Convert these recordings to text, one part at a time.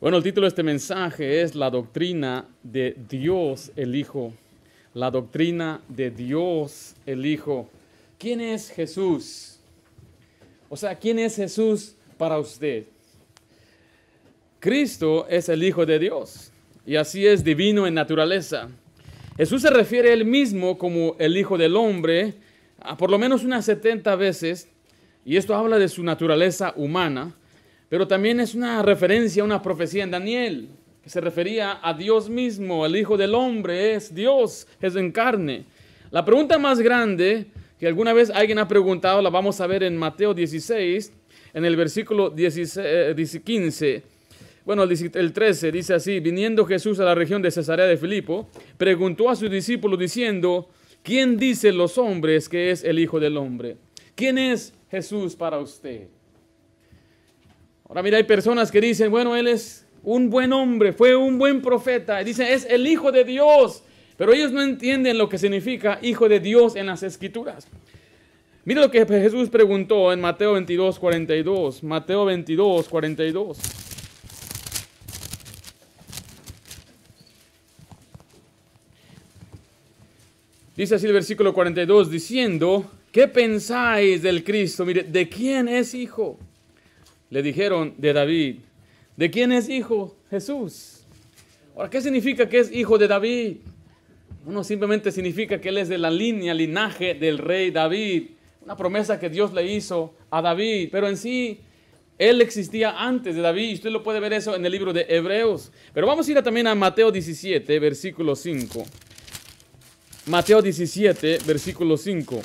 Bueno, el título de este mensaje es La doctrina de Dios el Hijo. La doctrina de Dios el Hijo. ¿Quién es Jesús? O sea, ¿quién es Jesús para usted? Cristo es el Hijo de Dios y así es divino en naturaleza. Jesús se refiere a él mismo como el Hijo del Hombre por lo menos unas 70 veces, y esto habla de su naturaleza humana, pero también es una referencia a una profecía en Daniel, que se refería a Dios mismo. El Hijo del Hombre es Dios, es en carne. La pregunta más grande que alguna vez alguien ha preguntado, la vamos a ver en Mateo 16, en el versículo 15. Bueno, el 13 dice así: viniendo Jesús a la región de Cesarea de Filipo, preguntó a sus discípulos diciendo: ¿quién dicen los hombres que es el Hijo del Hombre? ¿Quién es Jesús para usted? Ahora mira, hay personas que dicen, bueno, él es un buen hombre, fue un buen profeta. Y dicen, es el Hijo de Dios. Pero ellos no entienden lo que significa Hijo de Dios en las Escrituras. Mira lo que Jesús preguntó en Mateo 22, 42. Mateo 22, 42. Dice así el versículo 42, diciendo: ¿qué pensáis del Cristo? Mire, ¿de quién es hijo? Le dijeron, de David. ¿De quién es hijo? Jesús. Ahora, ¿qué significa que es hijo de David? Bueno, simplemente significa que él es de la linaje del rey David. Una promesa que Dios le hizo a David, pero en sí, él existía antes de David. Usted lo puede ver eso en el libro de Hebreos. Pero vamos a ir también a Mateo 17, versículo 5. Mateo 17, versículo 5.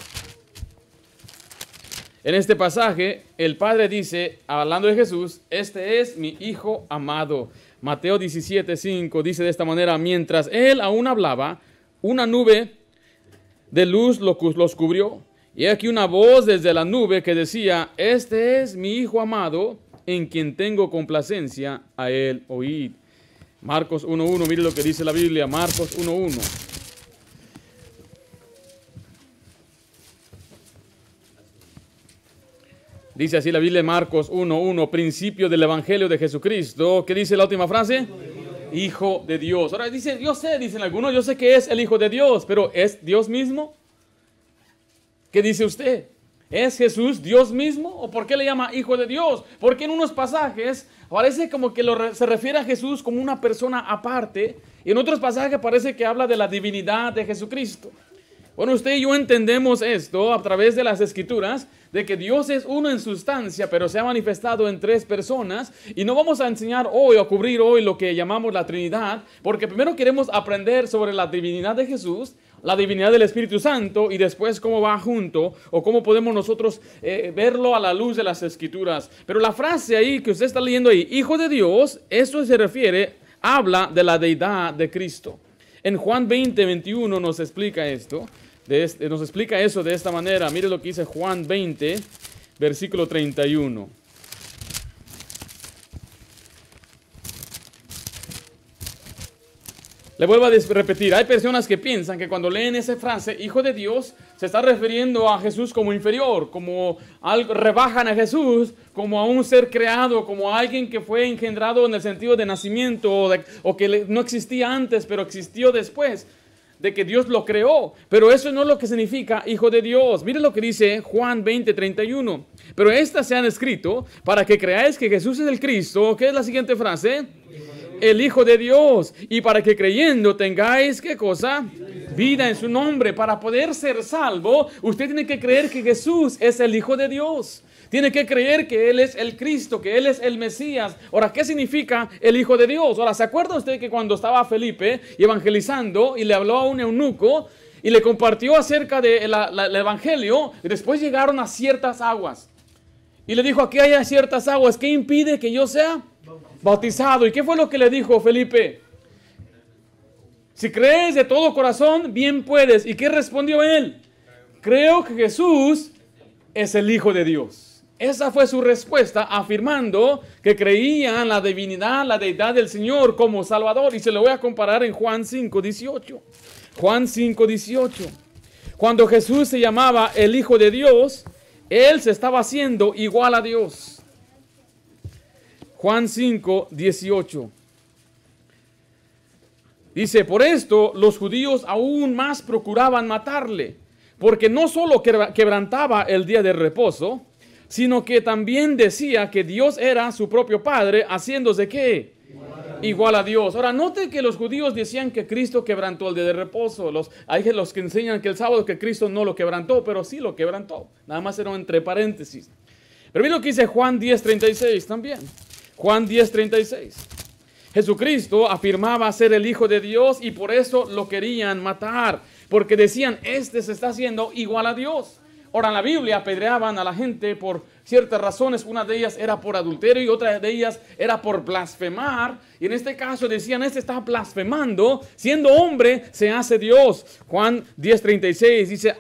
En este pasaje, el Padre dice, hablando de Jesús, este es mi Hijo amado. Mateo 17, 5 dice de esta manera: mientras él aún hablaba, una nube de luz los cubrió. Y aquí una voz desde la nube que decía: este es mi Hijo amado, en quien tengo complacencia, a él oíd. Marcos 1.1, mire lo que dice la Biblia, Marcos 1.1. Dice así la Biblia, Marcos 1.1, principio del Evangelio de Jesucristo. ¿Qué dice la última frase? Hijo de Dios. Ahora dice, dicen algunos, yo sé que es el Hijo de Dios, pero ¿es Dios mismo? ¿Qué dice usted? ¿Es Jesús Dios mismo? ¿O por qué le llama Hijo de Dios? Porque en unos pasajes parece como que se refiere a Jesús como una persona aparte, y en otros pasajes parece que habla de la divinidad de Jesucristo. Bueno, usted y yo entendemos esto a través de las Escrituras, de que Dios es uno en sustancia, pero se ha manifestado en tres personas, y no vamos a enseñar hoy o a cubrir hoy lo que llamamos la Trinidad, porque primero queremos aprender sobre la divinidad de Jesús, la divinidad del Espíritu Santo, y después cómo va junto, o cómo podemos nosotros verlo a la luz de las Escrituras. Pero la frase ahí que usted está leyendo ahí, Hijo de Dios, eso se refiere, habla de la deidad de Cristo. En Juan 20, 21 nos explica esto. Nos explica eso de esta manera. Mire lo que dice Juan 20, versículo 31. Le vuelvo a repetir, hay personas que piensan que cuando leen esa frase, Hijo de Dios, se está refiriendo a Jesús como inferior, como algo, rebajan a Jesús como a un ser creado, como a alguien que fue engendrado en el sentido de nacimiento, o que no existía antes, pero existió después de que Dios lo creó. Pero eso no es lo que significa Hijo de Dios. Mire lo que dice Juan 20, 31. Pero estas se han escrito para que creáis que Jesús es el Cristo. ¿Qué es la siguiente frase? El Hijo de Dios. Y para que creyendo tengáis, ¿qué cosa? Vida en su nombre. Para poder ser salvo, usted tiene que creer que Jesús es el Hijo de Dios. Tiene que creer que Él es el Cristo, que Él es el Mesías. Ahora, ¿qué significa el Hijo de Dios? Ahora, ¿se acuerda usted que cuando estaba Felipe evangelizando y le habló a un eunuco y le compartió acerca del Evangelio, y después llegaron a ciertas aguas? Y le dijo, aquí hay ciertas aguas, ¿qué impide que yo sea bautizado? ¿Y qué fue lo que le dijo Felipe? Si crees de todo corazón, bien puedes. ¿Y qué respondió él? Creo que Jesús es el Hijo de Dios. Esa fue su respuesta, afirmando que creía en la divinidad, la deidad del Señor como Salvador. Y se lo voy a comparar en Juan 5, 18. Juan 5, 18. Cuando Jesús se llamaba el Hijo de Dios, Él se estaba haciendo igual a Dios. Juan 5, 18. Dice, por esto los judíos aún más procuraban matarle, porque no solo quebrantaba el día de reposo, sino que también decía que Dios era su propio Padre, haciéndose ¿qué? Igual a Dios. Ahora, note que los judíos decían que Cristo quebrantó el día de reposo. Hay los que enseñan que el sábado que Cristo no lo quebrantó, pero sí lo quebrantó. Nada más era entre paréntesis. Pero mira lo que dice Juan 10:36 también. Juan 10:36. Jesucristo afirmaba ser el Hijo de Dios y por eso lo querían matar. Porque decían, este se está haciendo igual a Dios. Ahora, en la Biblia apedreaban a la gente por ciertas razones. Una de ellas era por adulterio y otra de ellas era por blasfemar. Y en este caso decían, este está blasfemando. Siendo hombre, se hace Dios. Juan 10:36 dice,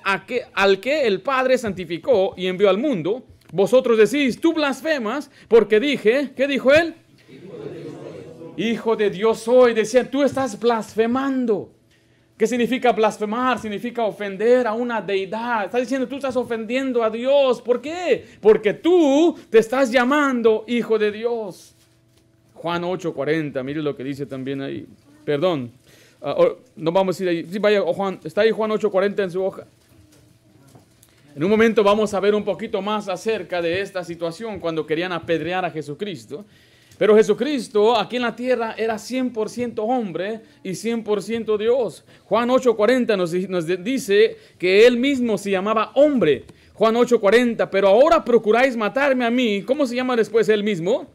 al que el Padre santificó y envió al mundo, vosotros decís, tú blasfemas, porque dije, ¿qué dijo él? Hijo de Dios soy. Decían, tú estás blasfemando. ¿Qué significa blasfemar? Significa ofender a una deidad. Está diciendo, tú estás ofendiendo a Dios. ¿Por qué? Porque tú te estás llamando Hijo de Dios. Juan 8:40, mire lo que dice también ahí. Perdón, no vamos a ir ahí. Sí, vaya, Juan, está ahí Juan 8:40 en su hoja. En un momento vamos a ver un poquito más acerca de esta situación cuando querían apedrear a Jesucristo. Pero Jesucristo aquí en la tierra era 100% hombre y 100% Dios. Juan 8:40 nos dice que él mismo se llamaba hombre. Juan 8:40, pero ahora procuráis matarme a mí. ¿Cómo se llama después él mismo?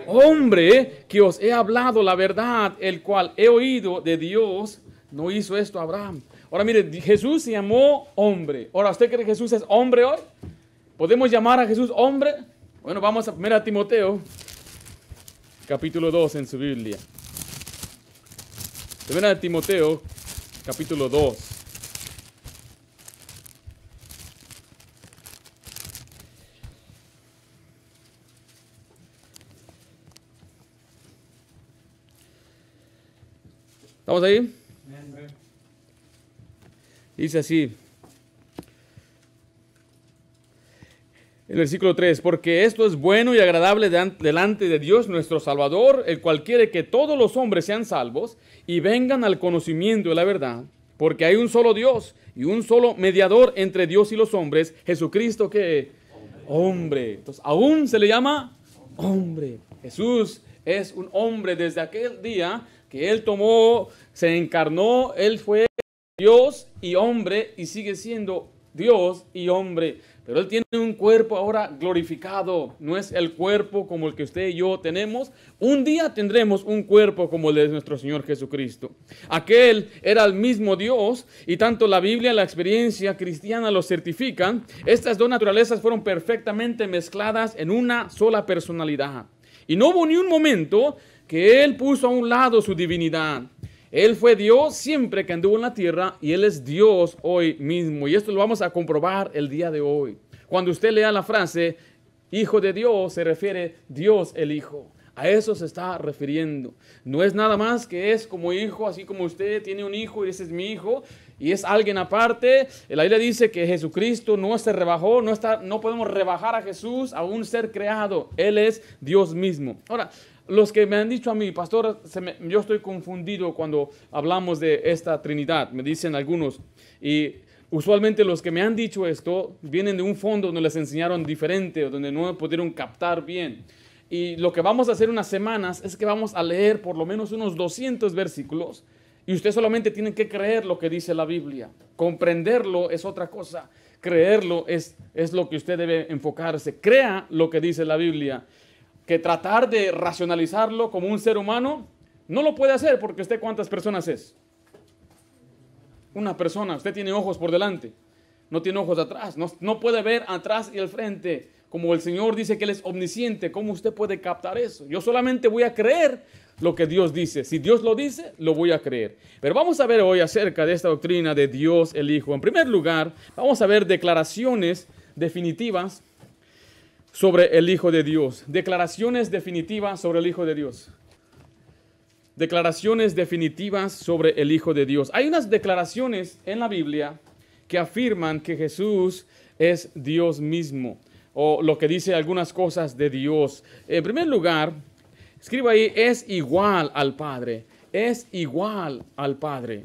Hombre, que os he hablado la verdad, el cual he oído de Dios. No hizo esto Abraham. Ahora mire, Jesús se llamó hombre. Ahora, ¿usted cree que Jesús es hombre hoy? ¿Podemos llamar a Jesús hombre? Bueno, vamos a 1 Timoteo. Capítulo 2 en su Biblia. 1 Timoteo, capítulo 2. ¿Estamos ahí? Dice así. El versículo 3, porque esto es bueno y agradable delante de Dios nuestro Salvador, el cual quiere que todos los hombres sean salvos y vengan al conocimiento de la verdad, porque hay un solo Dios y un solo mediador entre Dios y los hombres, Jesucristo que hombre. Entonces, aún se le llama hombre. Jesús es un hombre desde aquel día que Él tomó, se encarnó, Él fue Dios y hombre y sigue siendo Dios y hombre. Pero Él tiene un cuerpo ahora glorificado. No es el cuerpo como el que usted y yo tenemos. Un día tendremos un cuerpo como el de nuestro Señor Jesucristo. Aquel era el mismo Dios y tanto la Biblia y la experiencia cristiana lo certifican. Estas dos naturalezas fueron perfectamente mezcladas en una sola personalidad. Y no hubo ni un momento que Él puso a un lado su divinidad. Él fue Dios siempre que anduvo en la tierra y Él es Dios hoy mismo. Y esto lo vamos a comprobar el día de hoy. Cuando usted lea la frase, Hijo de Dios, se refiere Dios el Hijo. A eso se está refiriendo. No es nada más que es como hijo, así como usted tiene un hijo y ese es mi hijo. Y es alguien aparte. La Biblia dice que Jesucristo no se rebajó, no podemos rebajar a Jesús a un ser creado. Él es Dios mismo. Ahora, los que me han dicho a mí, pastor, yo estoy confundido cuando hablamos de esta Trinidad, me dicen algunos. Y usualmente los que me han dicho esto vienen de un fondo donde les enseñaron diferente o donde no pudieron captar bien. Y lo que vamos a hacer unas semanas es que vamos a leer por lo menos unos 200 versículos y usted solamente tiene que creer lo que dice la Biblia. Comprenderlo es otra cosa. Creerlo es lo que usted debe enfocarse. Crea lo que dice la Biblia. Que tratar de racionalizarlo como un ser humano no lo puede hacer porque usted ¿cuántas personas es? Una persona. Usted tiene ojos por delante, no tiene ojos atrás, no puede ver atrás y al frente. Como el Señor dice que Él es omnisciente, ¿cómo usted puede captar eso? Yo solamente voy a creer lo que Dios dice. Si Dios lo dice, lo voy a creer. Pero vamos a ver hoy acerca de esta doctrina de Dios el Hijo. En primer lugar, vamos a ver declaraciones definitivas sobre el Hijo de Dios. Declaraciones definitivas sobre el Hijo de Dios. Declaraciones definitivas sobre el Hijo de Dios. Hay unas declaraciones en la Biblia que afirman que Jesús es Dios mismo, o lo que dice algunas cosas de Dios. En primer lugar, Escriba ahí, es igual al Padre. Es igual al Padre.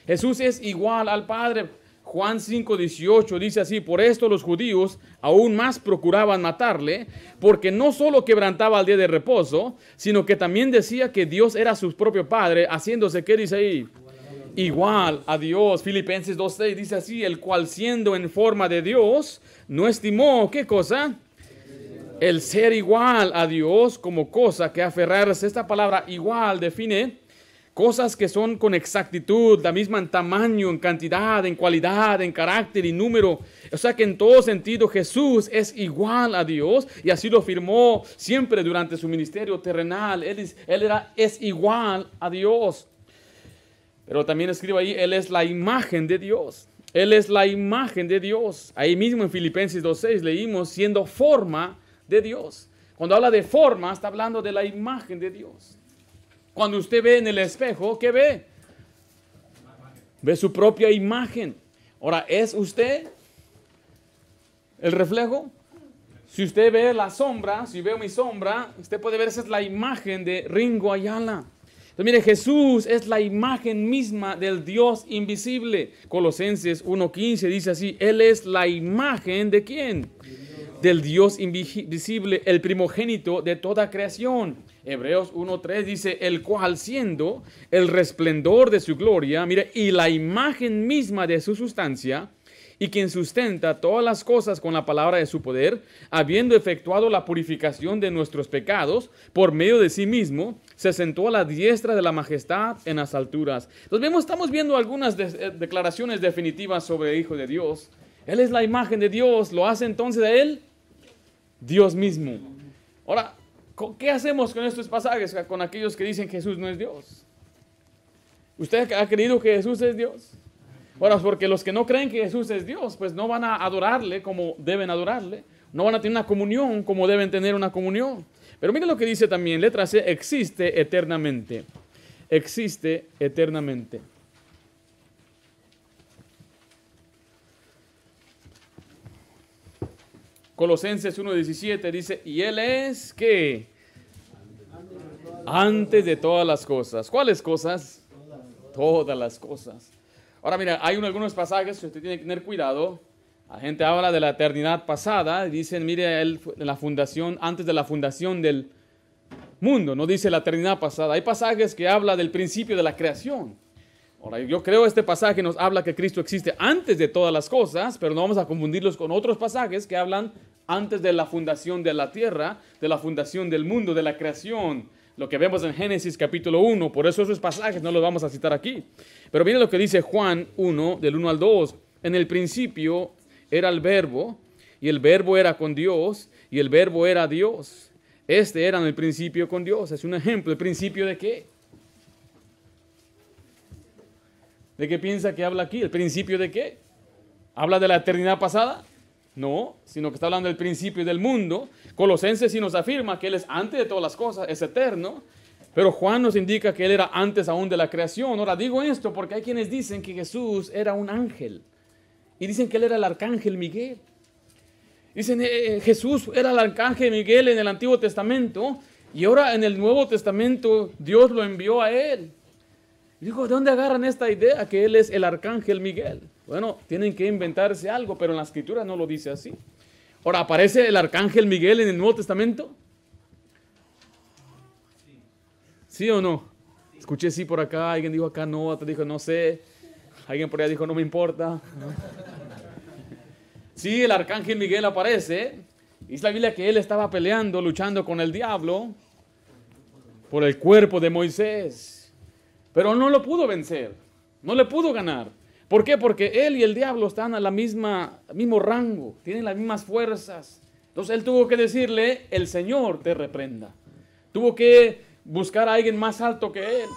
Jesús es igual al Padre. Juan 5:18 dice así: por esto los judíos aún más procuraban matarle, porque no solo quebrantaba el día de reposo, sino que también decía que Dios era su propio Padre, haciéndose, ¿qué dice ahí? Igual a Dios. Filipenses 2:6 dice así: el cual siendo en forma de Dios, no estimó, ¿qué cosa? El ser igual a Dios como cosa que aferrarse. Esta palabra igual define cosas que son con exactitud, la misma en tamaño, en cantidad, en cualidad, en carácter y número. O sea que en todo sentido Jesús es igual a Dios, y así lo afirmó siempre durante su ministerio terrenal. Él es igual a Dios. Pero también escribe ahí, Él es la imagen de Dios. Él es la imagen de Dios. Ahí mismo en Filipenses 2:6 leímos, siendo forma de Dios. Cuando habla de forma, está hablando de la imagen de Dios. Cuando usted ve en el espejo, ¿qué ve? Ve su propia imagen. Ahora, ¿es usted el reflejo? Si usted ve la sombra, si veo mi sombra, usted puede ver, esa es la imagen de Ringo Ayala. Entonces, mire, Jesús es la imagen misma del Dios invisible. Colosenses 1:15 dice así: Él es la imagen ¿de quién? Del Dios invisible, el primogénito de toda creación. Hebreos 1:3 dice: el cual siendo el resplendor de su gloria, mire, y la imagen misma de su sustancia, y quien sustenta todas las cosas con la palabra de su poder, habiendo efectuado la purificación de nuestros pecados por medio de sí mismo, se sentó a la diestra de la majestad en las alturas. Entonces estamos viendo algunas declaraciones definitivas sobre el Hijo de Dios. Él es la imagen de Dios. ¿Lo hace entonces a Él? Dios mismo. Ahora, ¿qué hacemos con estos pasajes, con aquellos que dicen que Jesús no es Dios? ¿Usted ha creído que Jesús es Dios? Ahora, porque los que no creen que Jesús es Dios, pues no van a adorarle como deben adorarle, no van a tener una comunión como deben tener una comunión. Pero mire lo que dice también, letra C: existe eternamente. Existe eternamente. Colosenses 1:17 dice: y Él es, ¿qué? Antes de todas las cosas. ¿Cuáles cosas? Todas las cosas. Ahora mira, hay algunos pasajes que usted tiene que tener cuidado. La gente habla de la eternidad pasada y dicen, mire, Él en la fundación, antes de la fundación del mundo, no dice la eternidad pasada. Hay pasajes que hablan del principio de la creación. Ahora, yo creo este pasaje nos habla que Cristo existe antes de todas las cosas, pero no vamos a confundirlos con otros pasajes que hablan antes de la fundación de la tierra, de la fundación del mundo, de la creación. Lo que vemos en Génesis capítulo 1, por eso esos pasajes no los vamos a citar aquí. Pero miren lo que dice Juan 1, del 1 al 2. En el principio era el Verbo, y el Verbo era con Dios, y el Verbo era Dios. Este era en el principio con Dios. Es un ejemplo. ¿El principio de qué? ¿De qué piensa que habla aquí? ¿El principio de qué? ¿Habla de la eternidad pasada? No, sino que está hablando del principio del mundo. Colosenses sí nos afirma que Él es antes de todas las cosas, es eterno. Pero Juan nos indica que Él era antes aún de la creación. Ahora digo esto porque hay quienes dicen que Jesús era un ángel. Y dicen que Él era el arcángel Miguel. Dicen Jesús era el arcángel Miguel en el Antiguo Testamento. Y ahora en el Nuevo Testamento Dios lo envió a Él. Y digo, ¿de dónde agarran esta idea que Él es el arcángel Miguel? Bueno, tienen que inventarse algo, pero en la Escritura no lo dice así. Ahora, ¿aparece el arcángel Miguel en el Nuevo Testamento? ¿Sí o no? Escuché sí por acá, alguien dijo acá no, otro dijo no sé, alguien por allá dijo no me importa. Sí, el arcángel Miguel aparece. Dice la Biblia que él estaba peleando, luchando con el diablo por el cuerpo de Moisés. Pero no lo pudo vencer, no le pudo ganar. ¿Por qué? Porque él y el diablo están al mismo rango, tienen las mismas fuerzas. Entonces él tuvo que decirle, el Señor te reprenda. Tuvo que buscar a alguien más alto que él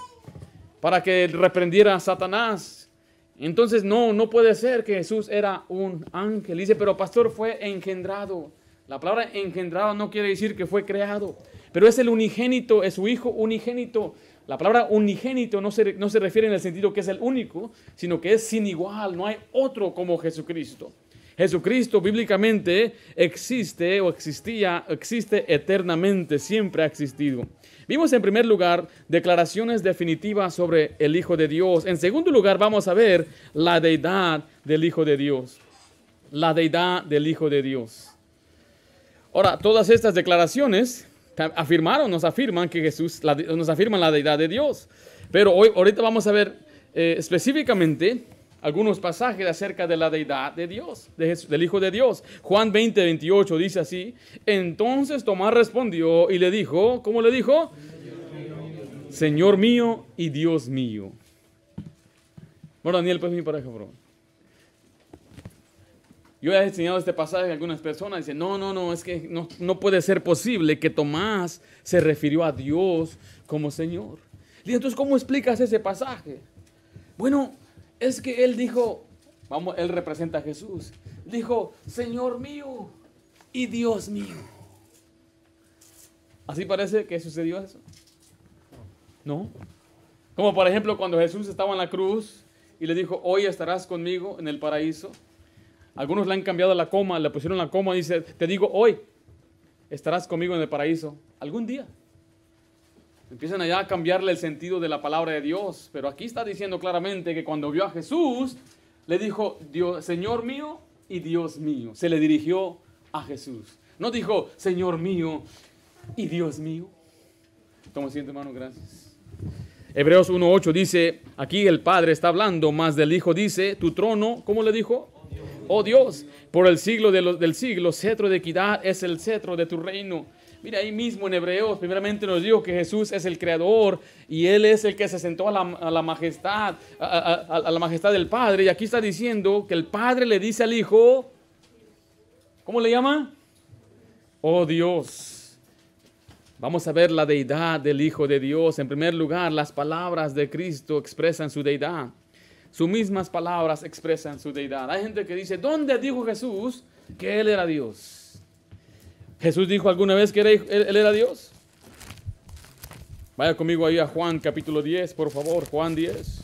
para que reprendiera a Satanás. Entonces no puede ser que Jesús era un ángel. Dice, pero pastor, fue engendrado. La palabra engendrado no quiere decir que fue creado, pero es el unigénito, es su hijo unigénito. La palabra unigénito no se refiere en el sentido que es el único, sino que es sin igual, no hay otro como Jesucristo. Jesucristo bíblicamente existe o existía, existe eternamente, siempre ha existido. Vimos en primer lugar declaraciones definitivas sobre el Hijo de Dios. En segundo lugar vamos a ver la deidad del Hijo de Dios. La deidad del Hijo de Dios. Ahora, todas estas declaraciones nos afirman que nos afirman la deidad de Dios. Pero ahorita vamos a ver específicamente algunos pasajes acerca de la deidad de Dios, del Hijo de Dios. Juan 20:28 dice así: entonces Tomás respondió y le dijo, ¿cómo le dijo? Señor mío y Dios mío. Bueno, Daniel, pues mi pareja, por favor. Yo he enseñado este pasaje a algunas personas y dicen, no, es que no puede ser posible que Tomás se refirió a Dios como Señor. Y entonces, ¿cómo explicas ese pasaje? Bueno, es que él dijo, él representa a Jesús, dijo, Señor mío y Dios mío. ¿Así parece que sucedió eso? No. Como por ejemplo cuando Jesús estaba en la cruz y le dijo, hoy estarás conmigo en el paraíso. Algunos le han cambiado la coma, le pusieron la coma y dice, te digo hoy, estarás conmigo en el paraíso, algún día. Empiezan allá a cambiarle el sentido de la palabra de Dios, pero aquí está diciendo claramente que cuando vio a Jesús, le dijo, Señor mío y Dios mío. Se le dirigió a Jesús. No dijo, Señor mío y Dios mío. Toma asiento, hermano, gracias. Hebreos 1:8 dice, aquí el Padre está hablando, más del Hijo dice, tu trono, ¿cómo le dijo? Oh Dios, por el siglo del siglo, cetro de equidad es el cetro de tu reino. Mira, ahí mismo en Hebreos, primeramente nos dijo que Jesús es el creador y Él es el que se sentó a la majestad, a la majestad del Padre. Y aquí está diciendo que el Padre le dice al Hijo, ¿cómo le llama? Oh Dios. Vamos a ver la deidad del Hijo de Dios. En primer lugar, las palabras de Cristo expresan su deidad. Sus mismas palabras expresan su deidad. Hay gente que dice, ¿dónde dijo Jesús que Él era Dios? ¿Jesús dijo alguna vez que Él era Dios? Vaya conmigo ahí a Juan capítulo 10, por favor, Juan 10.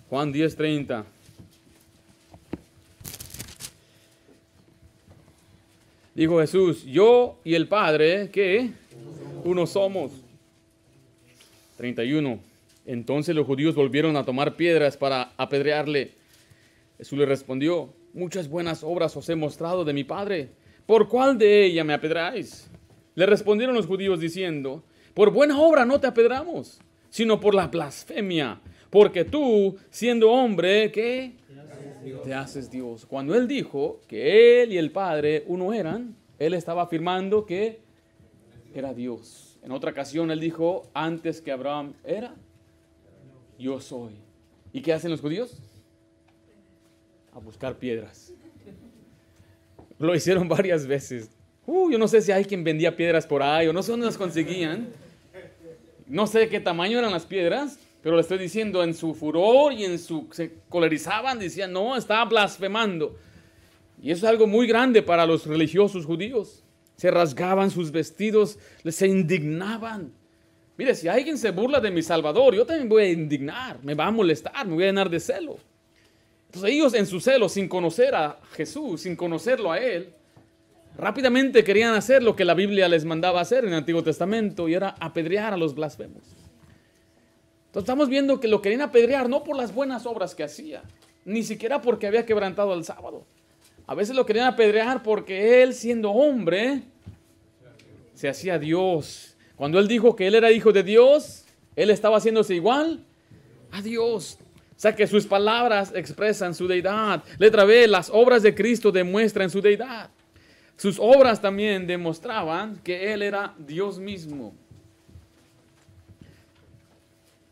Juan 10:30. Dijo Jesús, yo y el Padre, ¿qué? Uno somos. 31. Entonces los judíos volvieron a tomar piedras para apedrearle. Jesús le respondió, muchas buenas obras os he mostrado de mi Padre. ¿Por cuál de ellas me apedreáis? Le respondieron los judíos diciendo, por buena obra no te apedramos, sino por la blasfemia. Porque tú, siendo hombre, ¿qué? Te haces Dios. Cuando él dijo que él y el Padre uno eran, él estaba afirmando que era Dios. En otra ocasión él dijo, antes que Abraham era, yo soy. ¿Y qué hacen los judíos? A buscar piedras. Lo hicieron varias veces. Yo no sé si hay quien vendía piedras por ahí o no sé dónde las conseguían. No sé de qué tamaño eran las piedras, pero le estoy diciendo, en su furor y se colerizaban, decían, no, estaba blasfemando. Y eso es algo muy grande para los religiosos judíos. Se rasgaban sus vestidos, se indignaban. Mire, si alguien se burla de mi Salvador, yo también voy a indignar, me va a molestar, me voy a llenar de celo. Entonces ellos en su celo, sin conocer a Jesús, sin conocerlo a Él, rápidamente querían hacer lo que la Biblia les mandaba hacer en el Antiguo Testamento, y era apedrear a los blasfemos. Entonces estamos viendo que lo querían apedrear no por las buenas obras que hacía, ni siquiera porque había quebrantado el sábado. A veces lo querían apedrear porque Él, siendo hombre, se hacía Dios. Cuando Él dijo que Él era hijo de Dios, Él estaba haciéndose igual a Dios. O sea que sus palabras expresan su deidad. Letra B, las obras de Cristo demuestran su deidad. Sus obras también demostraban que Él era Dios mismo.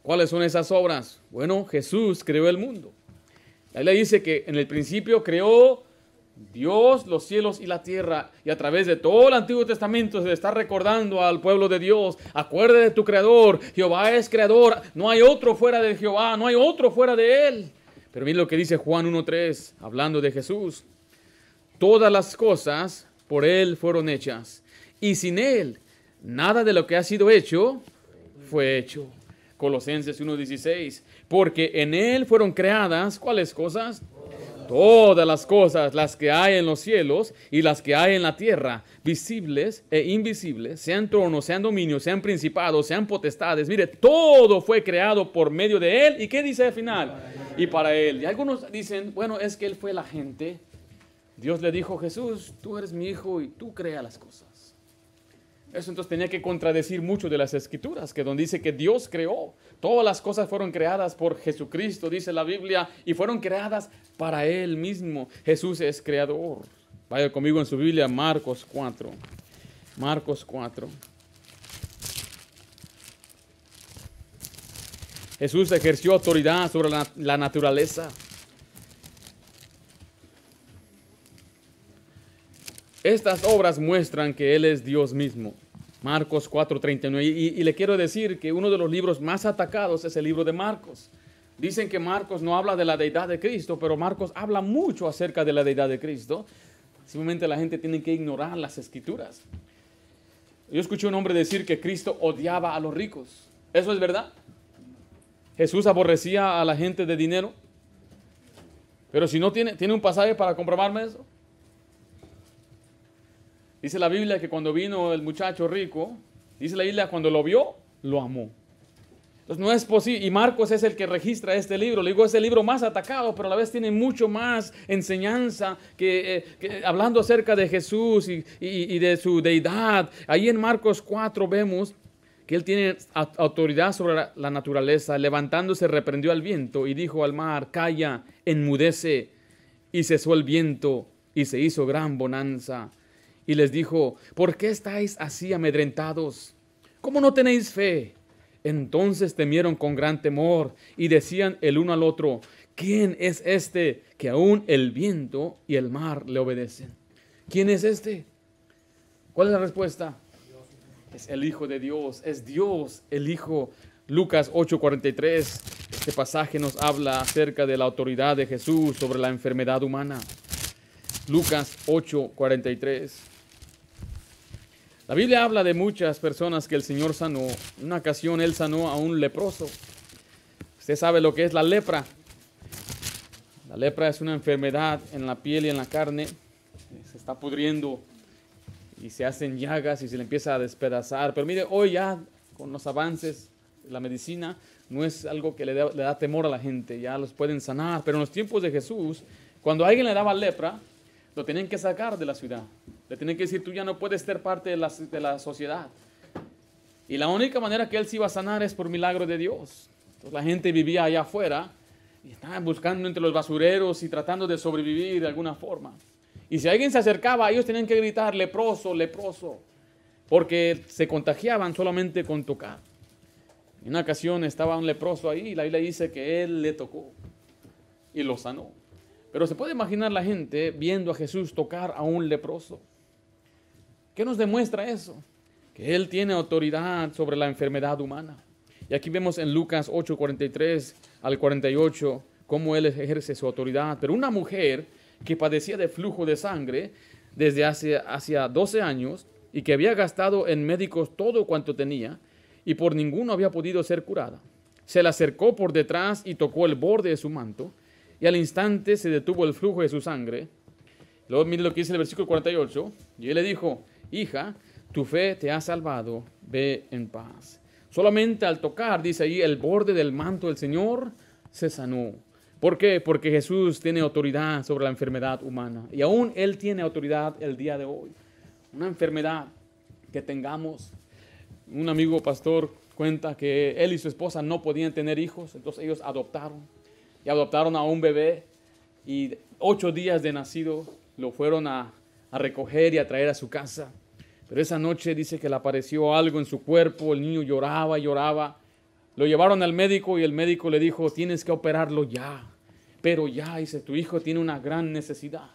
¿Cuáles son esas obras? Bueno, Jesús creó el mundo. La Biblia dice que en el principio creó Dios los cielos y la tierra, y a través de todo el Antiguo Testamento se le está recordando al pueblo de Dios, acuérdate de tu creador, Jehová es creador, no hay otro fuera de Jehová, no hay otro fuera de Él. Pero miren lo que dice Juan 1:3, hablando de Jesús, todas las cosas por Él fueron hechas, y sin Él nada de lo que ha sido hecho fue hecho. Colosenses 1:16, porque en Él fueron creadas, ¿cuáles cosas? Todas las cosas, las que hay en los cielos y las que hay en la tierra, visibles e invisibles, sean tronos, sean dominios, sean principados, sean potestades. Mire, todo fue creado por medio de Él. ¿Y qué dice al final? Y para Él. Y algunos dicen, bueno, es que Él fue la gente. Dios le dijo, Jesús, tú eres mi hijo y tú creas las cosas. Eso entonces tenía que contradecir mucho de las Escrituras, que donde dice que Dios creó. Todas las cosas fueron creadas por Jesucristo, dice la Biblia, y fueron creadas para Él mismo. Jesús es creador. Vaya conmigo en su Biblia, Marcos 4. Marcos 4. Jesús ejerció autoridad sobre la naturaleza. Estas obras muestran que Él es Dios mismo. Marcos 4:39. Y le quiero decir que uno de los libros más atacados es el libro de Marcos. Dicen que Marcos no habla de la deidad de Cristo, pero Marcos habla mucho acerca de la deidad de Cristo. Simplemente la gente tiene que ignorar las Escrituras. Yo escuché a un hombre decir que Cristo odiaba a los ricos. ¿Eso es verdad? Jesús aborrecía a la gente de dinero. Pero si no tiene un pasaje para comprobarme eso. Dice la Biblia que cuando vino el muchacho rico, dice la Biblia, cuando lo vio, lo amó. Entonces no es posible, y Marcos es el que registra este libro. Le digo, es el libro más atacado, pero a la vez tiene mucho más enseñanza que hablando acerca de Jesús y de su deidad. Ahí en Marcos 4 vemos que Él tiene autoridad sobre la naturaleza. Levantándose reprendió al viento y dijo al mar, calla, enmudece. Y cesó el viento y se hizo gran bonanza. Y les dijo, ¿por qué estáis así amedrentados? ¿Cómo no tenéis fe? Entonces temieron con gran temor y decían el uno al otro, ¿quién es este que aún el viento y el mar le obedecen? ¿Quién es este? ¿Cuál es la respuesta? Es el Hijo de Dios, es Dios el Hijo. Lucas 8:43, este pasaje nos habla acerca de la autoridad de Jesús sobre la enfermedad humana. Lucas 8:43. La Biblia habla de muchas personas que el Señor sanó. En una ocasión Él sanó a un leproso. Usted sabe lo que es la lepra. La lepra es una enfermedad en la piel y en la carne. Se está pudriendo y se hacen llagas y se le empieza a despedazar. Pero mire, hoy ya con los avances de la medicina no es algo que le da temor a la gente. Ya los pueden sanar. Pero en los tiempos de Jesús, cuando a alguien le daba lepra, lo tenían que sacar de la ciudad. Le tenían que decir, tú ya no puedes ser parte de la sociedad. Y la única manera que Él se iba a sanar es por milagro de Dios. Entonces la gente vivía allá afuera y estaban buscando entre los basureros y tratando de sobrevivir de alguna forma. Y si alguien se acercaba, ellos tenían que gritar, leproso, leproso, porque se contagiaban solamente con tocar. En una ocasión estaba un leproso ahí y la Biblia dice que Él le tocó y lo sanó. Pero se puede imaginar la gente viendo a Jesús tocar a un leproso. ¿Qué nos demuestra eso? Que Él tiene autoridad sobre la enfermedad humana. Y aquí vemos en Lucas 8:43 al 48 cómo Él ejerce su autoridad. Pero una mujer que padecía de flujo de sangre desde hacia 12 años y que había gastado en médicos todo cuanto tenía y por ninguno había podido ser curada, se le acercó por detrás y tocó el borde de su manto. Y al instante se detuvo el flujo de su sangre. Luego mire lo que dice el versículo 48. Y Él le dijo, hija, tu fe te ha salvado, ve en paz. Solamente al tocar, dice ahí, el borde del manto del Señor, se sanó. ¿Por qué? Porque Jesús tiene autoridad sobre la enfermedad humana. Y aún Él tiene autoridad el día de hoy. Una enfermedad que tengamos. Un amigo pastor cuenta que él y su esposa no podían tener hijos, entonces ellos adoptaron. Y adoptaron a un bebé y 8 días de nacido lo fueron a recoger y a traer a su casa. Pero esa noche dice que le apareció algo en su cuerpo, el niño lloraba y lloraba. Lo llevaron al médico y el médico le dijo, tienes que operarlo ya. Pero ya, dice, tu hijo tiene una gran necesidad.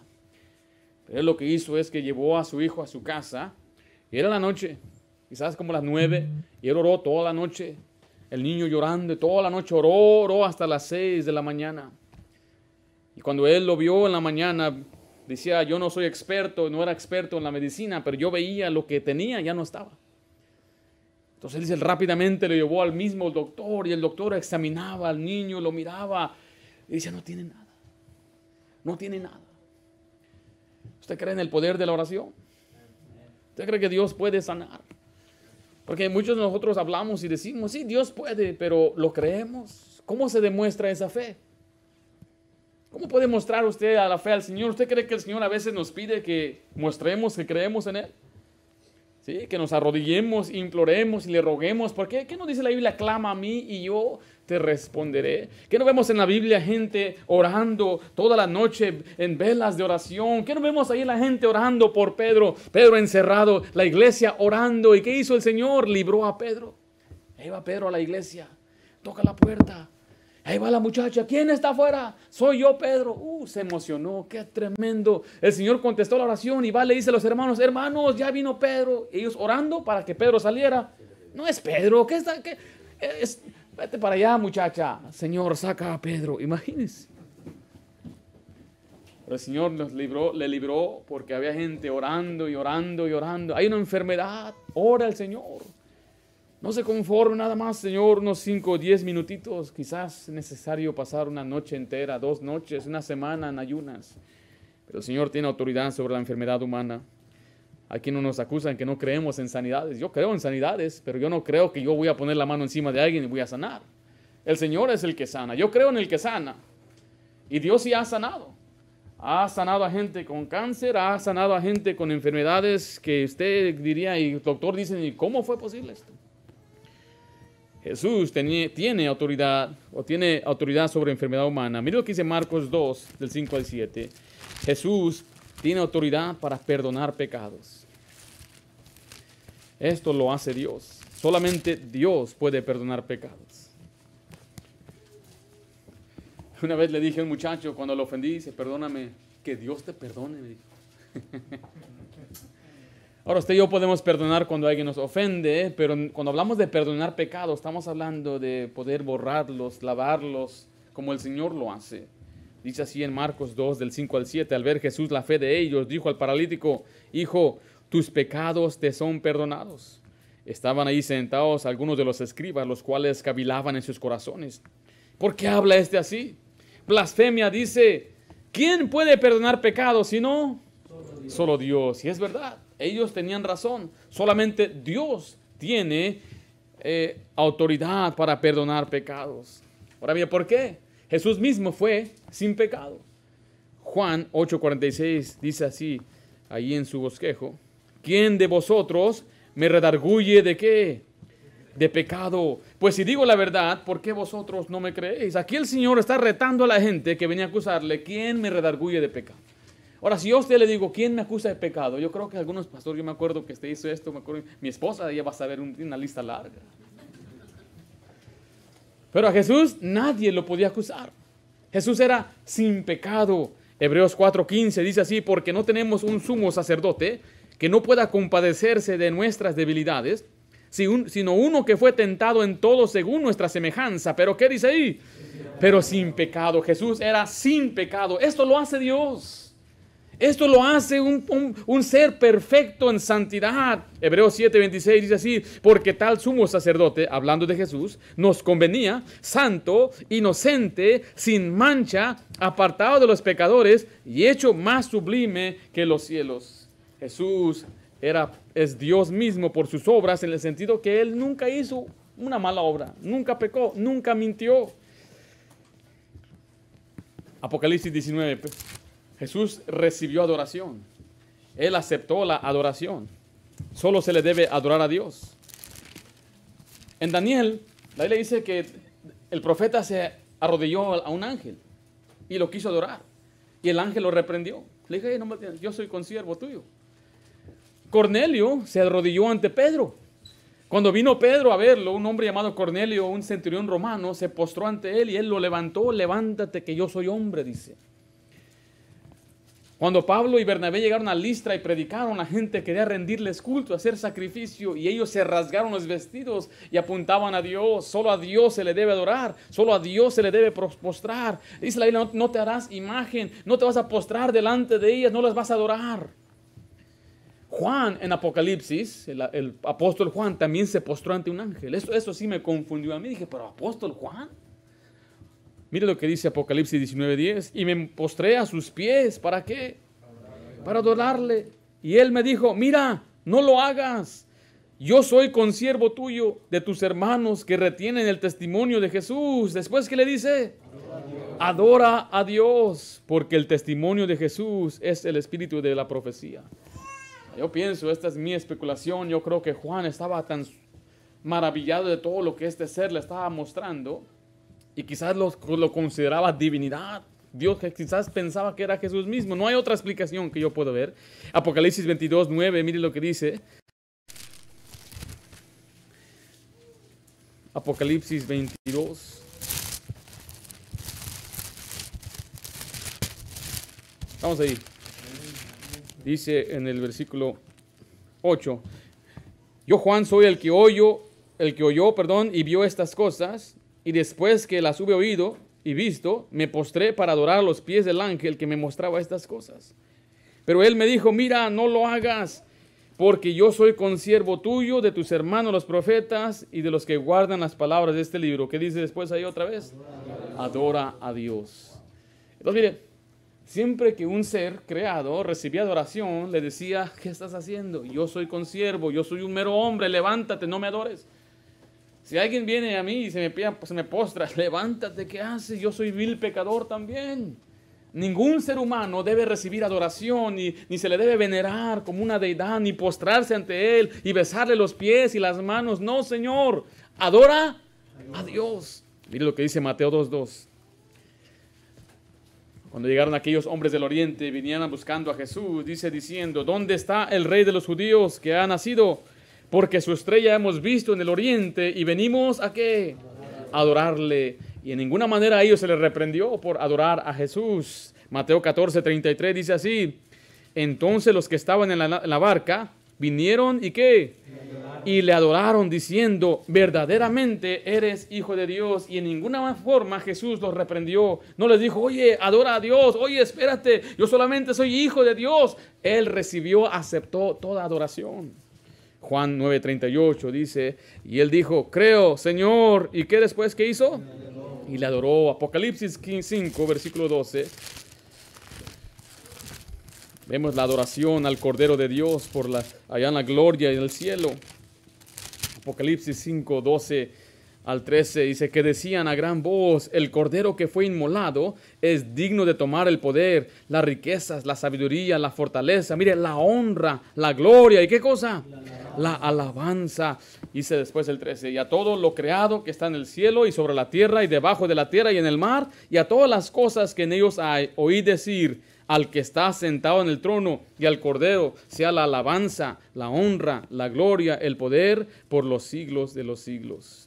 Pero él lo que hizo es que llevó a su hijo a su casa. Y era la noche, quizás como las 9, y él oró toda la noche. El niño llorando, toda la noche oró hasta las 6 de la mañana. Y cuando él lo vio en la mañana, decía, yo no soy experto, no era experto en la medicina, pero yo veía lo que tenía, ya no estaba. Entonces él rápidamente lo llevó al mismo doctor y el doctor examinaba al niño, lo miraba y decía, no tiene nada. no tiene nada. ¿Usted cree en el poder de la oración? ¿Usted cree que Dios puede sanar? Porque muchos de nosotros hablamos y decimos, sí, Dios puede, pero ¿lo creemos? ¿Cómo se demuestra esa fe? ¿Cómo puede mostrar usted a la fe al Señor? ¿Usted cree que el Señor a veces nos pide que mostremos que creemos en Él? ¿Sí? Que nos arrodillemos, imploremos y le roguemos. ¿Por qué? ¿Qué nos dice la Biblia? Clama a mí y yo te responderé. ¿Qué no vemos en la Biblia gente orando toda la noche en velas de oración? ¿Qué no vemos ahí la gente orando por Pedro? Pedro encerrado, la iglesia orando. ¿Y qué hizo el Señor? Libró a Pedro. Ahí va Pedro a la iglesia, toca la puerta. Ahí va la muchacha. ¿Quién está afuera? Soy yo, Pedro. Se emocionó. Qué tremendo. El Señor contestó la oración y va, le dice a los hermanos, hermanos, ya vino Pedro. Ellos orando para que Pedro saliera. No es Pedro. ¿Qué está? Vete para allá, muchacha. Señor, saca a Pedro. Imagínense. Pero el Señor le libró porque había gente orando y orando y orando. Hay una enfermedad. Ora al Señor. No se conforme nada más, Señor, unos 5 o 10 minutitos. Quizás es necesario pasar una noche entera, 2 noches, una semana en ayunas. Pero el Señor tiene autoridad sobre la enfermedad humana. Aquí no nos acusan que no creemos en sanidades. Yo creo en sanidades, pero yo no creo que yo voy a poner la mano encima de alguien y voy a sanar. El Señor es el que sana. Yo creo en el que sana. Y Dios sí ha sanado. Ha sanado a gente con cáncer, ha sanado a gente con enfermedades que usted diría, y el doctor dice, ¿y cómo fue posible esto? Jesús tiene autoridad sobre enfermedad humana. Mira lo que dice Marcos 2, del 5 al 7. Jesús tiene autoridad para perdonar pecados. Esto lo hace Dios. Solamente Dios puede perdonar pecados. Una vez le dije a un muchacho cuando lo ofendí, dice, perdóname, que Dios te perdone, me dijo. Ahora usted y yo podemos perdonar cuando alguien nos ofende, pero cuando hablamos de perdonar pecados, estamos hablando de poder borrarlos, lavarlos, como el Señor lo hace. Dice así en Marcos 2, del 5 al 7, al ver Jesús la fe de ellos, dijo al paralítico, hijo, tus pecados te son perdonados. Estaban ahí sentados algunos de los escribas, los cuales cavilaban en sus corazones. ¿Por qué habla este así? Blasfemia, dice, ¿quién puede perdonar pecados si no? Solo Dios. Y es verdad. Ellos tenían razón. Solamente Dios tiene autoridad para perdonar pecados. Ahora bien, ¿por qué? Jesús mismo fue sin pecado. Juan 8:46 dice así, ahí en su bosquejo. ¿Quién de vosotros me redarguye de qué? De pecado. Pues si digo la verdad, ¿por qué vosotros no me creéis? Aquí el Señor está retando a la gente que venía a acusarle. ¿Quién me redarguye de pecado? Ahora, si yo a usted le digo, ¿quién me acusa de pecado? Yo creo que algunos pastores, yo me acuerdo que usted hizo esto, mi esposa, ella va a saber una lista larga. Pero a Jesús nadie lo podía acusar. Jesús era sin pecado. Hebreos 4:15 dice así, porque no tenemos un sumo sacerdote que no pueda compadecerse de nuestras debilidades, sino uno que fue tentado en todo según nuestra semejanza. ¿Pero qué dice ahí? Pero sin pecado. Jesús era sin pecado. Esto lo hace Dios. Esto lo hace un ser perfecto en santidad. Hebreos 7:26 dice así, porque tal sumo sacerdote, hablando de Jesús, nos convenía, santo, inocente, sin mancha, apartado de los pecadores y hecho más sublime que los cielos. Jesús es Dios mismo por sus obras, en el sentido que Él nunca hizo una mala obra, nunca pecó, nunca mintió. Apocalipsis 19. Jesús recibió adoración. Él aceptó la adoración. Solo se le debe adorar a Dios. En Daniel, la Biblia dice que el profeta se arrodilló a un ángel y lo quiso adorar. Y el ángel lo reprendió. Le dije, no, yo soy consiervo tuyo. Cornelio se arrodilló ante Pedro. Cuando vino Pedro a verlo, un hombre llamado Cornelio, un centurión romano, se postró ante él y él lo levantó. Levántate que yo soy hombre, dice. Cuando Pablo y Bernabé llegaron a Listra y predicaron, la gente quería rendirles culto, hacer sacrificio, y ellos se rasgaron los vestidos y apuntaban a Dios. Solo a Dios se le debe adorar, solo a Dios se le debe postrar. Dice la Biblia, no te harás imagen, no te vas a postrar delante de ellas, no las vas a adorar. Juan en Apocalipsis, el apóstol Juan también se postró ante un ángel. Eso sí me confundió a mí. Dije, pero apóstol Juan. Mire lo que dice Apocalipsis 19:10. Y me postré a sus pies. ¿Para qué? Para adorarle. Y él me dijo, mira, no lo hagas. Yo soy consiervo tuyo, de tus hermanos que retienen el testimonio de Jesús. Después, ¿qué le dice? Adora a Dios, porque el testimonio de Jesús es el espíritu de la profecía. Yo pienso, esta es mi especulación, yo creo que Juan estaba tan maravillado de todo lo que este ser le estaba mostrando, y quizás lo consideraba divinidad. Dios que quizás pensaba que era Jesús mismo. No hay otra explicación que yo pueda ver. Apocalipsis 22:9, mire lo que dice. Apocalipsis 22. Vamos ahí. Dice en el versículo 8. Yo, Juan, soy el que oyó, y vio estas cosas, y después que las hube oído y visto, me postré para adorar a los pies del ángel que me mostraba estas cosas. Pero él me dijo, mira, no lo hagas, porque yo soy consiervo tuyo, de tus hermanos los profetas y de los que guardan las palabras de este libro. ¿Qué dice después ahí otra vez? Adora a Dios. Entonces, mire, siempre que un ser creado recibía adoración, le decía, ¿qué estás haciendo? Yo soy consiervo, yo soy un mero hombre, levántate, no me adores. Si alguien viene a mí y se me postra, levántate, ¿qué haces? Yo soy vil pecador también. Ningún ser humano debe recibir adoración, ni se le debe venerar como una deidad, ni postrarse ante él y besarle los pies y las manos. No, Señor, adora a Dios. Mire lo que dice Mateo 2:2. Cuando llegaron aquellos hombres del oriente, vinieron buscando a Jesús, dice diciendo, ¿dónde está el rey de los judíos que ha nacido? Porque su estrella hemos visto en el oriente y venimos ¿a qué? A adorarle. Y en ninguna manera a ellos se les reprendió por adorar a Jesús. Mateo 14:33 dice así, entonces los que estaban en la barca vinieron y ¿qué? Y le adoraron diciendo, verdaderamente eres hijo de Dios. Y en ninguna forma Jesús los reprendió. No les dijo, oye, adora a Dios. Oye, espérate, yo solamente soy hijo de Dios. Él recibió, aceptó toda adoración. Juan 9:38 dice, y él dijo, creo, Señor. ¿Y qué después qué hizo? Y le adoró. Apocalipsis 5, versículo 12. Vemos la adoración al Cordero de Dios allá en la gloria y en el cielo. Apocalipsis 5, 12 al 13 dice que decían a gran voz, el Cordero que fue inmolado es digno de tomar el poder, las riquezas, la sabiduría, la fortaleza, mire, la honra, la gloria, ¿y qué cosa? La alabanza. Dice después el 13, y a todo lo creado que está en el cielo y sobre la tierra y debajo de la tierra y en el mar, y a todas las cosas que en ellos hay, oí decir, al que está sentado en el trono y al Cordero sea la alabanza, la honra, la gloria, el poder por los siglos de los siglos.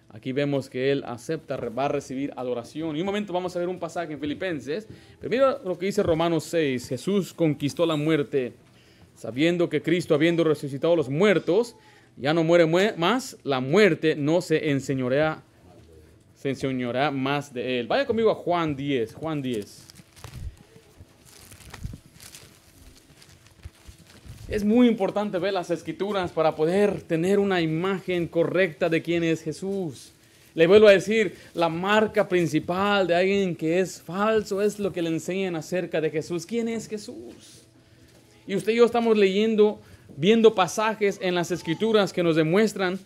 Aquí vemos que Él acepta, va a recibir adoración. Y un momento vamos a ver un pasaje en Filipenses. Pero mira lo que dice Romanos 6. Jesús conquistó la muerte, sabiendo que Cristo, habiendo resucitado a los muertos, ya no muere más. La muerte no se enseñorea más de Él. Vaya conmigo a Juan 10. Juan 10. Es muy importante ver las Escrituras para poder tener una imagen correcta de quién es Jesús. Le vuelvo a decir, la marca principal de alguien que es falso es lo que le enseñan acerca de Jesús. ¿Quién es Jesús? Y usted y yo estamos viendo pasajes en las Escrituras que nos demuestran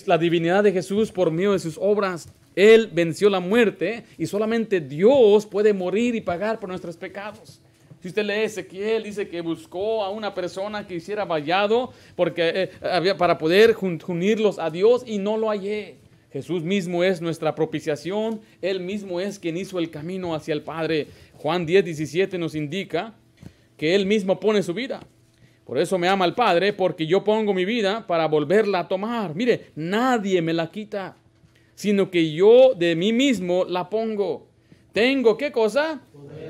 la divinidad de Jesús por medio de sus obras. Él venció la muerte y solamente Dios puede morir y pagar por nuestros pecados. Si usted lee Ezequiel, dice que buscó a una persona que hiciera vallado para poder unirlos a Dios y no lo hallé. Jesús mismo es nuestra propiciación. Él mismo es quien hizo el camino hacia el Padre. Juan 10:17 nos indica que Él mismo pone su vida. Por eso me ama el Padre, porque yo pongo mi vida para volverla a tomar. Mire, nadie me la quita, sino que yo de mí mismo la pongo. Tengo, ¿qué cosa?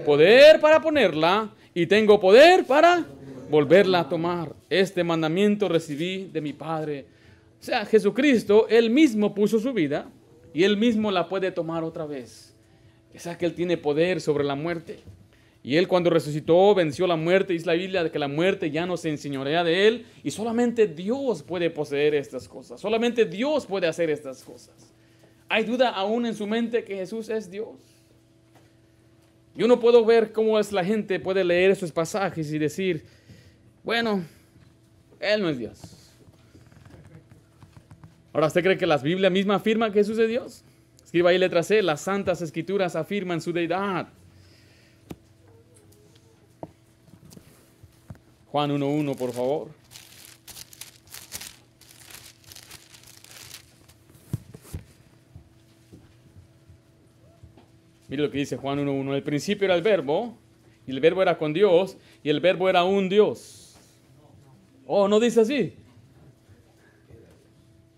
Poder para ponerla y tengo poder para volverla a tomar. Este mandamiento recibí de mi Padre. O sea, Jesucristo, Él mismo puso su vida y Él mismo la puede tomar otra vez. O sea, que Él tiene poder sobre la muerte. Y Él cuando resucitó venció la muerte. Dice la Biblia de que la muerte ya no se enseñorea de Él. Y solamente Dios puede poseer estas cosas. Solamente Dios puede hacer estas cosas. ¿Hay duda aún en su mente que Jesús es Dios? Yo no puedo ver cómo es la gente puede leer esos pasajes y decir, bueno, Él no es Dios. Ahora, ¿usted cree que la Biblia misma afirma que Jesús es Dios? Escriba ahí letra C, las Santas Escrituras afirman su deidad. Juan 1:1, por favor. Mire lo que dice Juan 1:1. El principio era el verbo, y el verbo era con Dios, y el verbo era un Dios. Oh, ¿no dice así?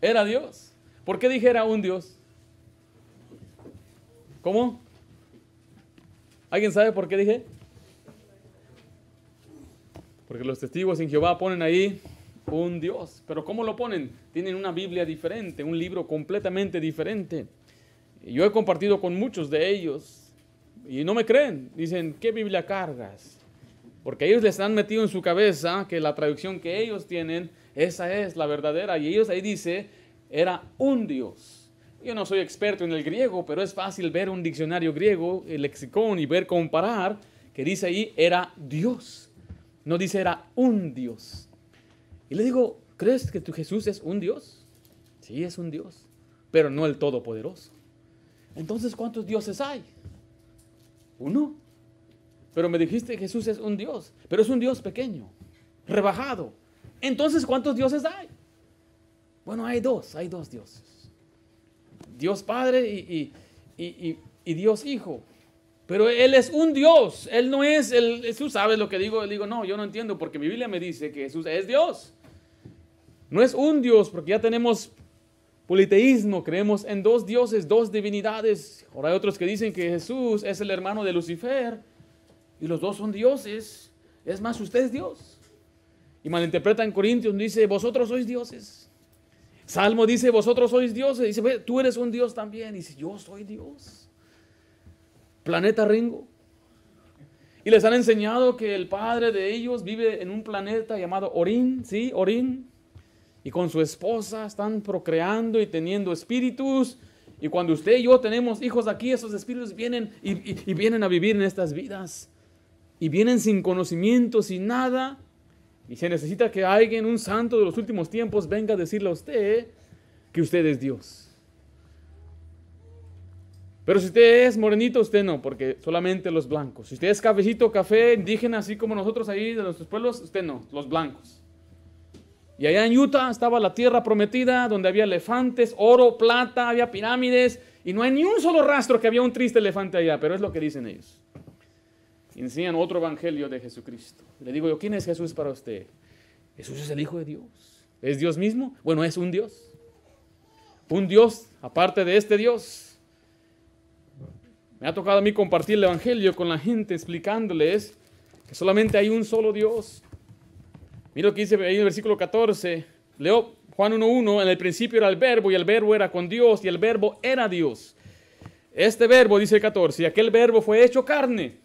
Era Dios. ¿Por qué dije era un Dios? ¿Cómo? ¿Alguien sabe por qué dije? Porque los testigos en Jehová ponen ahí un Dios. ¿Pero cómo lo ponen? Tienen una Biblia diferente, un libro completamente diferente. Y yo he compartido con muchos de ellos y no me creen. Dicen, ¿qué Biblia cargas? Porque ellos les han metido en su cabeza que la traducción que ellos tienen, esa es la verdadera. Y ellos ahí dice, era un Dios. Yo no soy experto en el griego, pero es fácil ver un diccionario griego, el lexicón, y ver, comparar, que dice ahí, era Dios. No dice era un Dios. Y le digo, ¿crees que tu Jesús es un Dios? Sí, es un Dios, pero no el Todopoderoso. Entonces, ¿cuántos dioses hay? Uno. Pero me dijiste que Jesús es un Dios, pero es un Dios pequeño, rebajado. Entonces, ¿cuántos dioses hay? Bueno, hay dos dioses. Dios Padre y Dios Hijo. Pero Él es un Dios. Él no es el... Jesús sabe lo que digo. Le digo, no, yo no entiendo porque mi Biblia me dice que Jesús es Dios. No es un Dios porque ya tenemos politeísmo. Creemos en dos dioses, dos divinidades. Ahora hay otros que dicen que Jesús es el hermano de Lucifer. Y los dos son dioses. Es más, usted es Dios. Y malinterpreta en Corintios, dice, vosotros sois dioses. Salmo dice, vosotros sois dioses. Dice, tú eres un Dios también. Dice, yo soy Dios. Planeta Ringo. Y les han enseñado que el padre de ellos vive en un planeta llamado Orín, ¿sí? Orín. Y con su esposa están procreando y teniendo espíritus. Y cuando usted y yo tenemos hijos aquí, esos espíritus vienen y vienen a vivir en estas vidas. Y vienen sin conocimiento, sin nada. Y se necesita que alguien, un santo de los últimos tiempos, venga a decirle a usted que usted es Dios. Pero si usted es morenito, usted no, porque solamente los blancos. Si usted es cafecito, café, indígena, así como nosotros ahí de nuestros pueblos, usted no, los blancos. Y allá en Utah estaba la tierra prometida, donde había elefantes, oro, plata, había pirámides, y no hay ni un solo rastro que había un triste elefante allá, pero es lo que dicen ellos. Y enseñan otro evangelio de Jesucristo. Le digo yo, ¿quién es Jesús para usted? Jesús es el Hijo de Dios. ¿Es Dios mismo? Bueno, es un Dios. Un Dios aparte de este Dios. Me ha tocado a mí compartir el evangelio con la gente explicándoles que solamente hay un solo Dios. Mira lo que dice ahí en el versículo 14. Leo Juan 1:1. En el principio era el verbo y el verbo era con Dios y el verbo era Dios. Este verbo, dice el 14, y aquel verbo fue hecho carne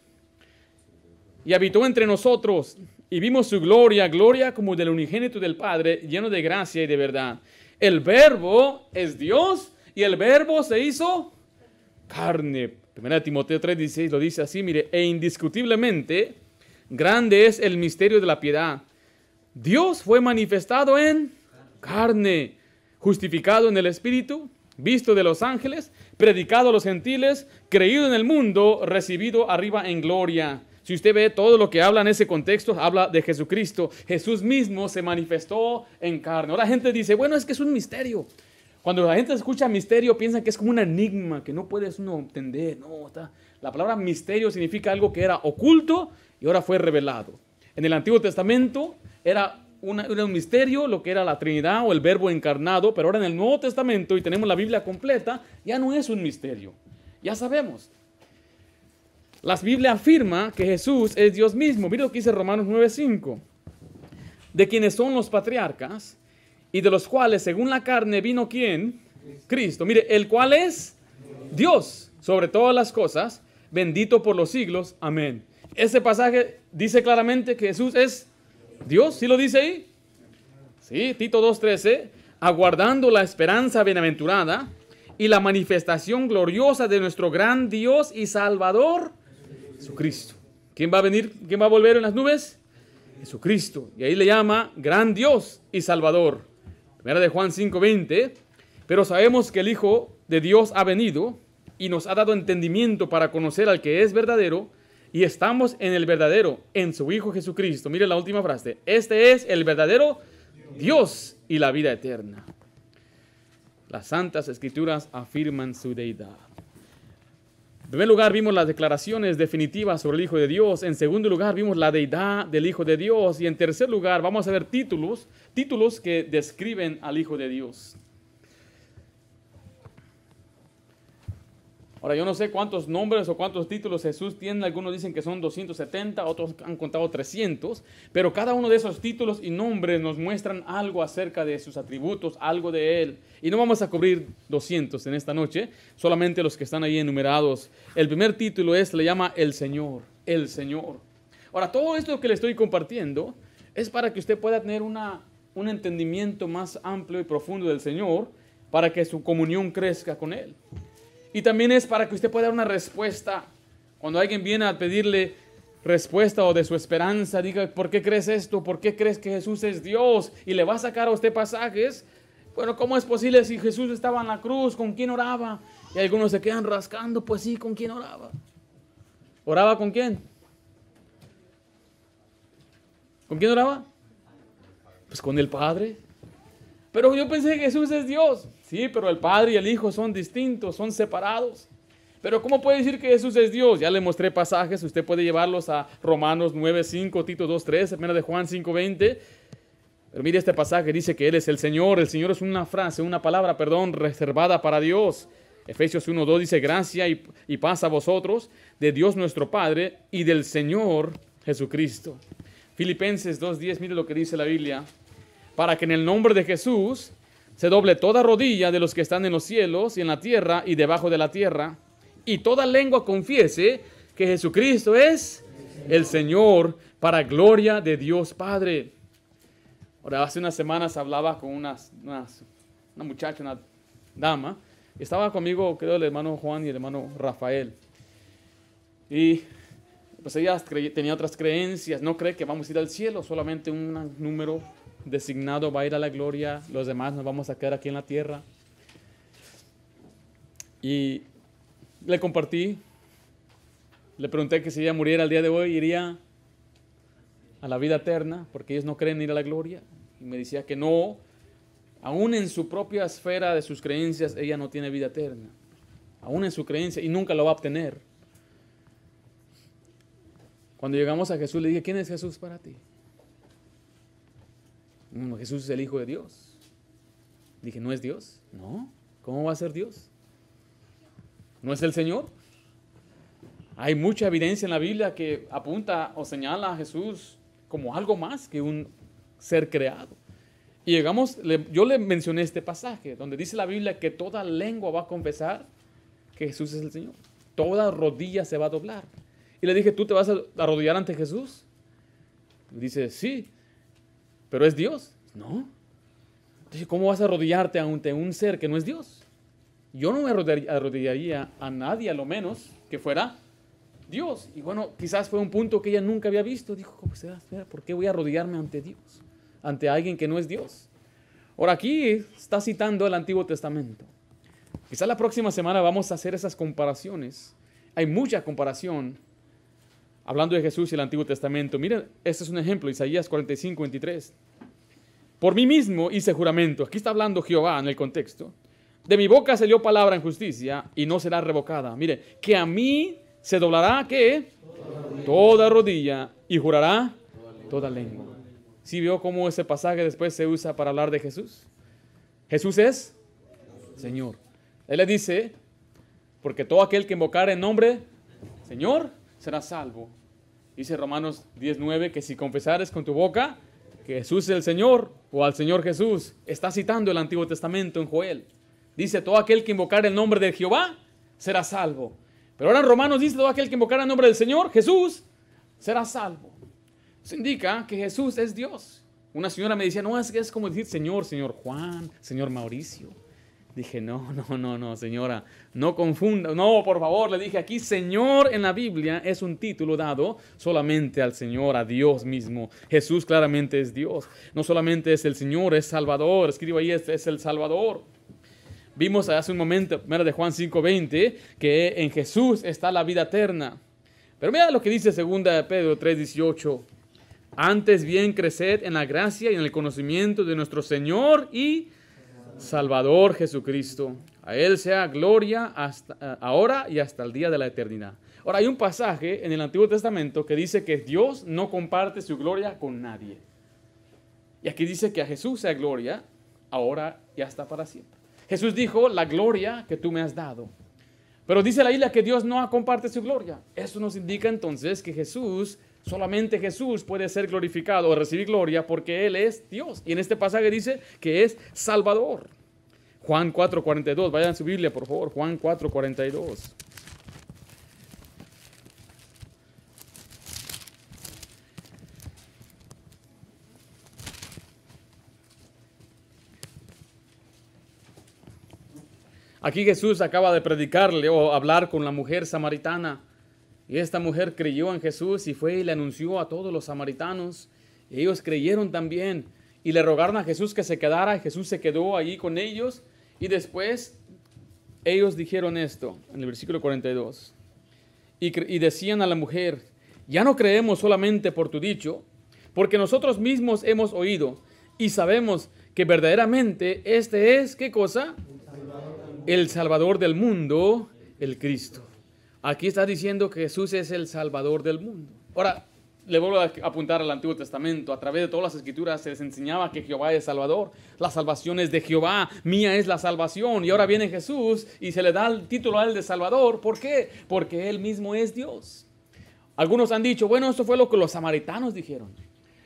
y habitó entre nosotros y vimos su gloria, gloria como del unigénito del Padre, lleno de gracia y de verdad. El verbo es Dios y el verbo se hizo carne. 1 Timoteo 3:16 lo dice así, mire, e indiscutiblemente grande es el misterio de la piedad. Dios fue manifestado en carne, justificado en el Espíritu, visto de los ángeles, predicado a los gentiles, creído en el mundo, recibido arriba en gloria. Si usted ve todo lo que habla en ese contexto, habla de Jesucristo. Jesús mismo se manifestó en carne. Ahora la gente dice, bueno, es que es un misterio. Cuando la gente escucha misterio, piensan que es como un enigma, que no puedes uno entender. No, la palabra misterio significa algo que era oculto y ahora fue revelado. En el Antiguo Testamento era un misterio lo que era la Trinidad o el Verbo encarnado, pero ahora en el Nuevo Testamento, y tenemos la Biblia completa, ya no es un misterio. Ya sabemos. La Biblia afirma que Jesús es Dios mismo. Mira lo que dice Romanos 9:5. De quienes son los patriarcas y de los cuales según la carne vino ¿quién? Cristo. Mire, el cual es Dios sobre todas las cosas, bendito por los siglos. Amén. Ese pasaje dice claramente que Jesús es Dios. ¿Sí lo dice ahí? Sí, Tito 2:13. Aguardando la esperanza bienaventurada y la manifestación gloriosa de nuestro gran Dios y Salvador, Jesucristo. ¿Quién va a venir? ¿Quién va a volver en las nubes? Jesucristo. Y ahí le llama gran Dios y Salvador. Primera de Juan 5:20. Pero sabemos que el Hijo de Dios ha venido y nos ha dado entendimiento para conocer al que es verdadero, y estamos en el verdadero, en su Hijo Jesucristo. Mire la última frase. Este es el verdadero Dios y la vida eterna. Las Santas Escrituras afirman su deidad. En primer lugar, vimos las declaraciones definitivas sobre el Hijo de Dios. En segundo lugar, vimos la deidad del Hijo de Dios. Y en tercer lugar, vamos a ver títulos que describen al Hijo de Dios. Ahora, yo no sé cuántos nombres o cuántos títulos Jesús tiene. Algunos dicen que son 270, otros han contado 300. Pero cada uno de esos títulos y nombres nos muestran algo acerca de sus atributos, algo de Él. Y no vamos a cubrir 200 en esta noche, solamente los que están ahí enumerados. El primer título le llama el Señor, el Señor. Ahora, todo esto que le estoy compartiendo es para que usted pueda tener un entendimiento más amplio y profundo del Señor, para que su comunión crezca con Él. Y también es para que usted pueda dar una respuesta. Cuando alguien viene a pedirle respuesta o de su esperanza, diga, ¿por qué crees esto? ¿Por qué crees que Jesús es Dios? Y le va a sacar a usted pasajes. Bueno, ¿cómo es posible si Jesús estaba en la cruz? ¿Con quién oraba? Y algunos se quedan rascando, pues sí, ¿con quién oraba? ¿Oraba con quién? ¿Con quién oraba? Pues con el Padre. Pero yo pensé que Jesús es Dios. Sí, pero el Padre y el Hijo son distintos, son separados. Pero ¿cómo puede decir que Jesús es Dios? Ya le mostré pasajes, usted puede llevarlos a Romanos 9:5, Tito 2:3, primera de Juan 5:20. Pero mire este pasaje, dice que Él es el Señor. El Señor es una frase, una palabra, reservada para Dios. Efesios 1:2 dice, gracia y paz a vosotros, de Dios nuestro Padre y del Señor Jesucristo. Filipenses 2:10, mire lo que dice la Biblia. Para que en el nombre de Jesús se doble toda rodilla de los que están en los cielos y en la tierra y debajo de la tierra, y toda lengua confiese que Jesucristo es el Señor, para gloria de Dios Padre. Ahora, hace unas semanas hablaba con una muchacha, una dama. Estaba conmigo, creo, el hermano Juan y el hermano Rafael. Y pues ella tenía otras creencias. No cree que vamos a ir al cielo, solamente un número designado va a ir a la gloria, los demás nos vamos a quedar aquí en la tierra. Y le compartí, le pregunté que si ella muriera el día de hoy, iría a la vida eterna, porque ellos no creen ir a la gloria. Y me decía que no, aún en su propia esfera de sus creencias, ella no tiene vida eterna. Aún en su creencia, y nunca lo va a obtener. Cuando llegamos a Jesús, le dije, ¿quién es Jesús para ti? Jesús es el Hijo de Dios. Dije, ¿no es Dios? No. ¿Cómo va a ser Dios? ¿No es el Señor? Hay mucha evidencia en la Biblia que apunta o señala a Jesús como algo más que un ser creado. Y yo le mencioné este pasaje donde dice la Biblia que toda lengua va a confesar que Jesús es el Señor. Toda rodilla se va a doblar. Y le dije, ¿tú te vas a arrodillar ante Jesús? Y dice, sí. ¿Pero es Dios? No. Entonces, ¿cómo vas a arrodillarte ante un ser que no es Dios? Yo no me arrodillaría a nadie, a lo menos, que fuera Dios. Y bueno, quizás fue un punto que ella nunca había visto. Dijo, ¿cómo será? ¿Por qué voy a arrodillarme ante Dios? Ante alguien que no es Dios. Ahora aquí está citando el Antiguo Testamento. Quizás la próxima semana vamos a hacer esas comparaciones. Hay mucha comparación hablando de Jesús y el Antiguo Testamento. Miren, este es un ejemplo, Isaías 45:23. Por mí mismo hice juramento. Aquí está hablando Jehová en el contexto. De mi boca salió palabra en justicia y no será revocada. Mire, que a mí se doblará, ¿qué? Toda rodilla y jurará toda lengua. ¿Sí vio cómo ese pasaje después se usa para hablar de Jesús? Jesús es Señor. Él le dice, porque todo aquel que invocare en nombre Señor será salvo. Dice Romanos 10:9 que si confesares con tu boca que Jesús es el Señor o al Señor Jesús, está citando el Antiguo Testamento en Joel. Dice, todo aquel que invocare el nombre de Jehová será salvo. Pero ahora en Romanos dice, todo aquel que invocare el nombre del Señor, Jesús, será salvo. Eso indica que Jesús es Dios. Una señora me decía, no, es que es como decir Señor, Señor Juan, Señor Mauricio. Dije, no, señora, no confunda. No, por favor, le dije aquí, Señor en la Biblia es un título dado solamente al Señor, a Dios mismo. Jesús claramente es Dios. No solamente es el Señor, es Salvador. Escribo ahí, es el Salvador. Vimos hace un momento, primera de Juan 5:20, que en Jesús está la vida eterna. Pero mira lo que dice segunda de Pedro 3:18. Antes bien creced en la gracia y en el conocimiento de nuestro Señor y Salvador Jesucristo. A Él sea gloria hasta ahora y hasta el día de la eternidad. Ahora, hay un pasaje en el Antiguo Testamento que dice que Dios no comparte su gloria con nadie. Y aquí dice que a Jesús sea gloria ahora y hasta para siempre. Jesús dijo, la gloria que tú me has dado. Pero dice la Biblia que Dios no comparte su gloria. Eso nos indica entonces que solamente Jesús puede ser glorificado o recibir gloria porque Él es Dios. Y en este pasaje dice que es Salvador. Juan 4:42, vayan a su Biblia por favor, Juan 4:42. Aquí Jesús acaba de predicarle o hablar con la mujer samaritana. Y esta mujer creyó en Jesús y fue y le anunció a todos los samaritanos. Y ellos creyeron también y le rogaron a Jesús que se quedara. Y Jesús se quedó allí con ellos. Y después ellos dijeron esto en el versículo 42. Y decían a la mujer, ya no creemos solamente por tu dicho, porque nosotros mismos hemos oído y sabemos que verdaderamente este es, ¿qué cosa? El Salvador del mundo, el Cristo. Aquí está diciendo que Jesús es el Salvador del mundo. Ahora, le vuelvo a apuntar al Antiguo Testamento. A través de todas las Escrituras se les enseñaba que Jehová es Salvador. La salvación es de Jehová, mía es la salvación. Y ahora viene Jesús y se le da el título a él de Salvador. ¿Por qué? Porque él mismo es Dios. Algunos han dicho, bueno, esto fue lo que los samaritanos dijeron.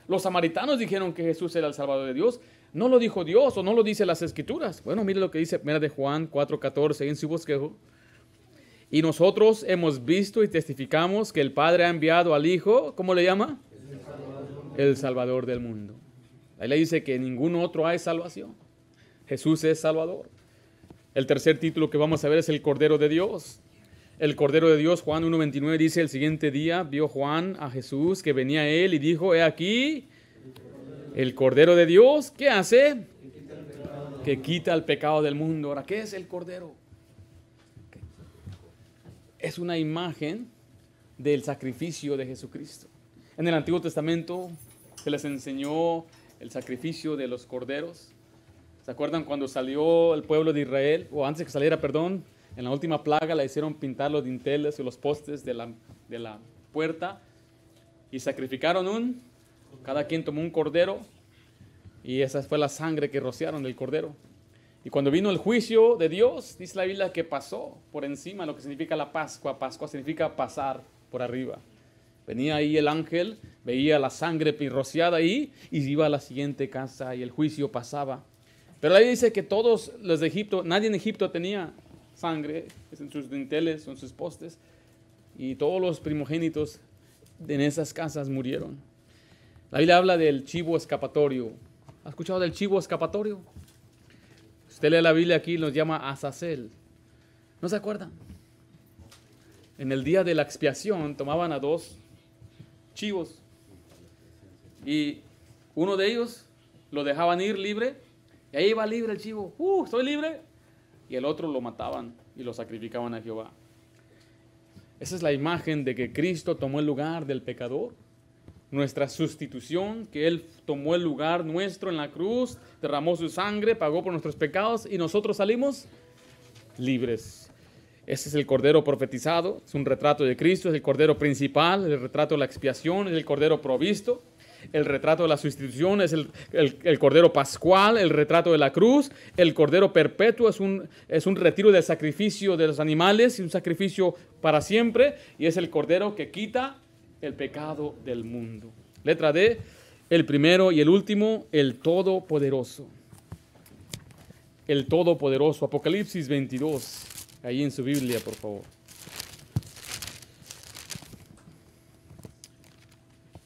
Los samaritanos dijeron que Jesús era el Salvador de Dios. No lo dijo Dios o no lo dice las Escrituras. Bueno, mire lo que dice 1 de Juan 4:14 en su bosquejo. Y nosotros hemos visto y testificamos que el Padre ha enviado al Hijo, ¿cómo le llama? El Salvador del mundo. Ahí le dice que ningún otro hay salvación. Jesús es Salvador. El tercer título que vamos a ver es el Cordero de Dios. El Cordero de Dios, Juan 1:29 dice, el siguiente día vio Juan a Jesús que venía a él y dijo, he aquí el Cordero de Dios, ¿qué hace? Que quita el pecado del mundo. Ahora, ¿qué es el Cordero? Es una imagen del sacrificio de Jesucristo. En el Antiguo Testamento se les enseñó el sacrificio de los corderos. ¿Se acuerdan cuando salió el pueblo de Israel? O antes que saliera, perdón, en la última plaga le hicieron pintar los dinteles y los postes de la puerta y sacrificaron cada quien tomó un cordero y esa fue la sangre que rociaron del cordero. Y cuando vino el juicio de Dios, dice la Biblia que pasó por encima lo que significa la Pascua. Pascua significa pasar por arriba. Venía ahí el ángel, veía la sangre rociada ahí y iba a la siguiente casa y el juicio pasaba. Pero ahí dice que todos los de Egipto, nadie en Egipto tenía sangre en sus dinteles, en sus postes. Y todos los primogénitos en esas casas murieron. La Biblia habla del chivo escapatorio. ¿Ha escuchado del chivo escapatorio? Usted lee la Biblia aquí, nos llama Azazel. ¿No se acuerdan? En el día de la expiación tomaban a 2 chivos y uno de ellos lo dejaban ir libre y ahí iba libre el chivo. Estoy libre. Y el otro lo mataban y lo sacrificaban a Jehová. Esa es la imagen de que Cristo tomó el lugar del pecador. Nuestra sustitución, que Él tomó el lugar nuestro en la cruz, derramó su sangre, pagó por nuestros pecados y nosotros salimos libres. Ese es el Cordero profetizado, es un retrato de Cristo, es el Cordero principal, el retrato de la expiación, es el Cordero provisto, el retrato de la sustitución, es el Cordero pascual, el retrato de la cruz, el Cordero perpetuo, es un retiro del sacrificio de los animales y un sacrificio para siempre, y es el Cordero que quita el pecado del mundo. Letra D, el primero y el último, el Todopoderoso. El Todopoderoso, Apocalipsis 22, ahí en su Biblia, por favor.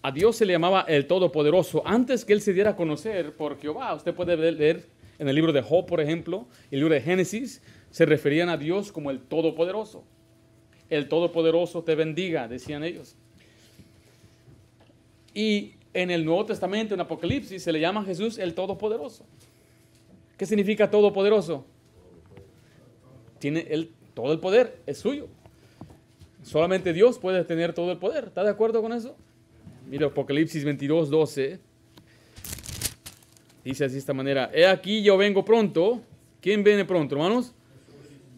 A Dios se le llamaba el Todopoderoso antes que Él se diera a conocer por Jehová. Usted puede leer En el libro de Job, por ejemplo, el libro de Génesis, se referían a Dios como el Todopoderoso. El Todopoderoso te bendiga, decían ellos. Y en el Nuevo Testamento, en Apocalipsis, se le llama a Jesús el Todopoderoso. ¿Qué significa Todopoderoso? Tiene todo el poder, es suyo. Solamente Dios puede tener todo el poder. ¿Está de acuerdo con eso? Mira, Apocalipsis 22, 12. Dice así de esta manera: he aquí yo vengo pronto. ¿Quién viene pronto, hermanos?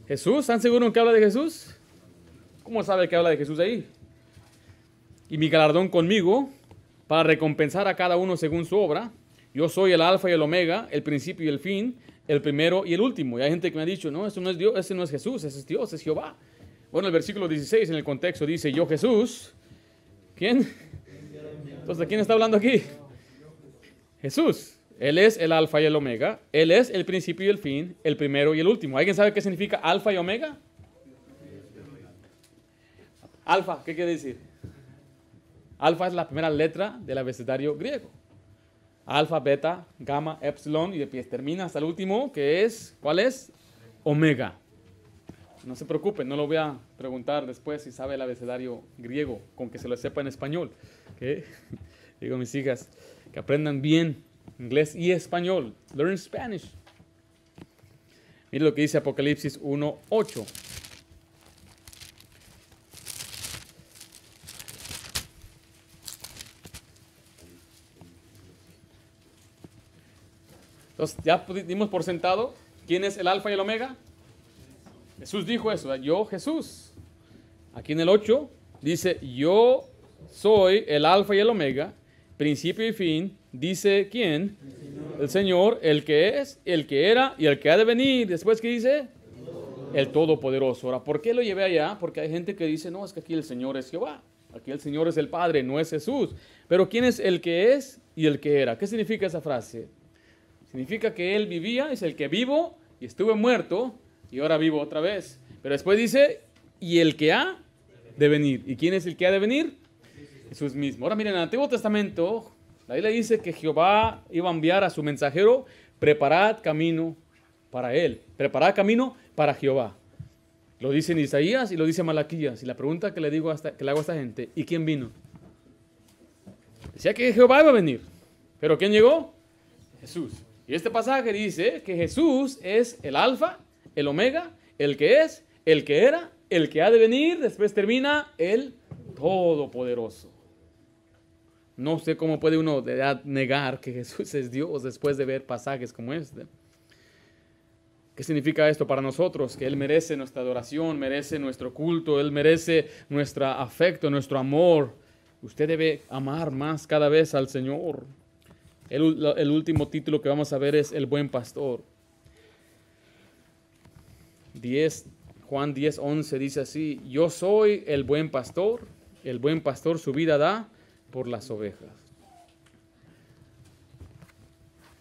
Jesús. ¿Están seguros que habla de Jesús? ¿Cómo sabe que habla de Jesús ahí? Y mi galardón conmigo, para recompensar a cada uno según su obra. Yo soy el alfa y el omega, el principio y el fin, el primero y el último. Y hay gente que me ha dicho, no, eso no es Dios, ese no es Jesús, ese es Dios, es Jehová. Bueno, el versículo 16 en el contexto dice, yo Jesús. ¿Quién? Entonces, ¿de quién está hablando aquí? Jesús. Él es el alfa y el omega, Él es el principio y el fin, el primero y el último. ¿Alguien sabe qué significa alfa y omega? Alfa, ¿qué quiere decir? Alfa es la primera letra del abecedario griego. Alfa, beta, gamma, epsilon, y después termina hasta el último, que es, ¿cuál es? Omega. No se preocupen, no lo voy a preguntar después si sabe el abecedario griego, con que se lo sepa en español. ¿Okay? Digo a mis hijas que aprendan bien inglés y español. Learn Spanish. Mire lo que dice Apocalipsis 1:8. Entonces, ya dimos por sentado quién es el alfa y el omega. Jesús dijo eso, yo Jesús. Aquí en el 8 dice, yo soy el alfa y el omega, principio y fin. Dice, ¿quién? El Señor, el que es, el que era y el que ha de venir. Después, ¿qué dice? El Todopoderoso. Ahora, ¿por qué lo llevé allá? Porque hay gente que dice, no, es que aquí el Señor es Jehová. Aquí el Señor es el Padre, no es Jesús. Pero ¿quién es el que es y el que era? ¿Qué significa esa frase? Significa que Él vivía, es el que vivo y estuve muerto y ahora vivo otra vez. Pero después dice, y el que ha de venir. ¿Y quién es el que ha de venir? Jesús mismo. Ahora miren, en el Antiguo Testamento, la Biblia dice que Jehová iba a enviar a su mensajero, preparad camino para Él. Preparad camino para Jehová. Lo dice en Isaías y lo dice en Malaquías. Y la pregunta que le hago a esta gente, ¿y quién vino? Decía que Jehová iba a venir. ¿Pero quién llegó? Jesús. Y este pasaje dice que Jesús es el alfa, el omega, el que es, el que era, el que ha de venir. Después termina el Todopoderoso. No sé cómo puede uno negar que Jesús es Dios después de ver pasajes como este. ¿Qué significa esto para nosotros? Que Él merece nuestra adoración, merece nuestro culto, Él merece nuestro afecto, nuestro amor. Usted debe amar más cada vez al Señor. El último título que vamos a ver es El Buen Pastor. Juan 10:11 dice así, yo soy el buen pastor su vida da por las ovejas.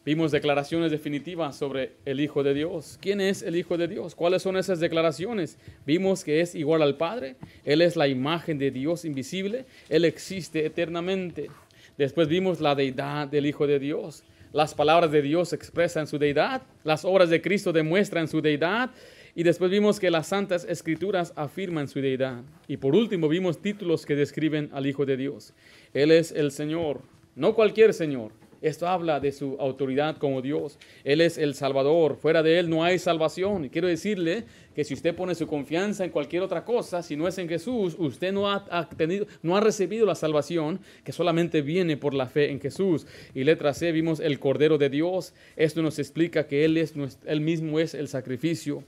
Vimos declaraciones definitivas sobre el Hijo de Dios. ¿Quién es el Hijo de Dios? ¿Cuáles son esas declaraciones? Vimos que es igual al Padre, Él es la imagen de Dios invisible, Él existe eternamente. Después vimos la deidad del Hijo de Dios. Las palabras de Dios expresan su deidad. Las obras de Cristo demuestran su deidad. Y después vimos que las Santas Escrituras afirman su deidad. Y por último vimos títulos que describen al Hijo de Dios. Él es el Señor, no cualquier Señor. Esto habla de su autoridad como Dios. Él es el Salvador. Fuera de Él no hay salvación. Y quiero decirle que si usted pone su confianza en cualquier otra cosa, si no es en Jesús, usted no ha recibido la salvación que solamente viene por la fe en Jesús. Y letra C, vimos el Cordero de Dios. Esto nos explica que Él mismo es el sacrificio.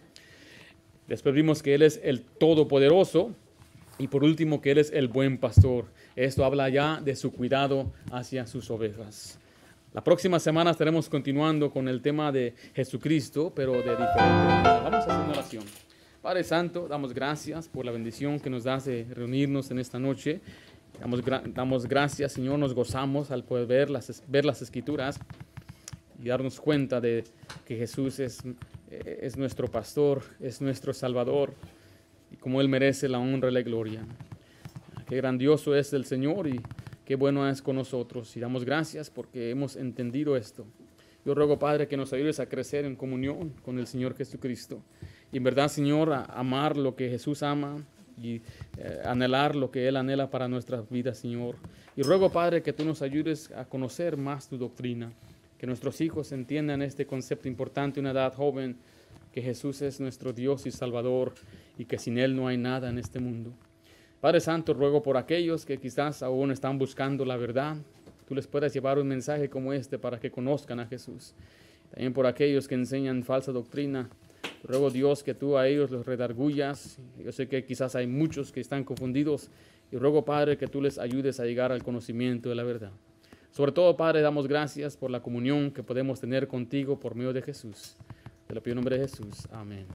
Después vimos que Él es el Todopoderoso. Y por último, que Él es el Buen Pastor. Esto habla ya de su cuidado hacia sus ovejas. La próxima semana estaremos continuando con el tema de Jesucristo, pero de diferente manera. Vamos a hacer una oración. Padre Santo, damos gracias por la bendición que nos das de reunirnos en esta noche. Damos gracias, Señor, nos gozamos al poder ver las Escrituras y darnos cuenta de que Jesús es nuestro pastor, es nuestro Salvador, y como Él merece la honra y la gloria. Qué grandioso es el Señor y qué bueno es con nosotros. Y damos gracias porque hemos entendido esto. Yo ruego, Padre, que nos ayudes a crecer en comunión con el Señor Jesucristo. Y en verdad, Señor, a amar lo que Jesús ama y anhelar lo que Él anhela para nuestras vidas, Señor. Y ruego, Padre, que tú nos ayudes a conocer más tu doctrina, que nuestros hijos entiendan este concepto importante en una edad joven, que Jesús es nuestro Dios y Salvador y que sin Él no hay nada en este mundo. Padre Santo, ruego por aquellos que quizás aún están buscando la verdad, tú les puedas llevar un mensaje como este para que conozcan a Jesús. También por aquellos que enseñan falsa doctrina, ruego Dios que tú a ellos los redargullas. Yo sé que quizás hay muchos que están confundidos y ruego, Padre, que tú les ayudes a llegar al conocimiento de la verdad. Sobre todo, Padre, damos gracias por la comunión que podemos tener contigo por medio de Jesús. Te lo pido en nombre de Jesús. Amén.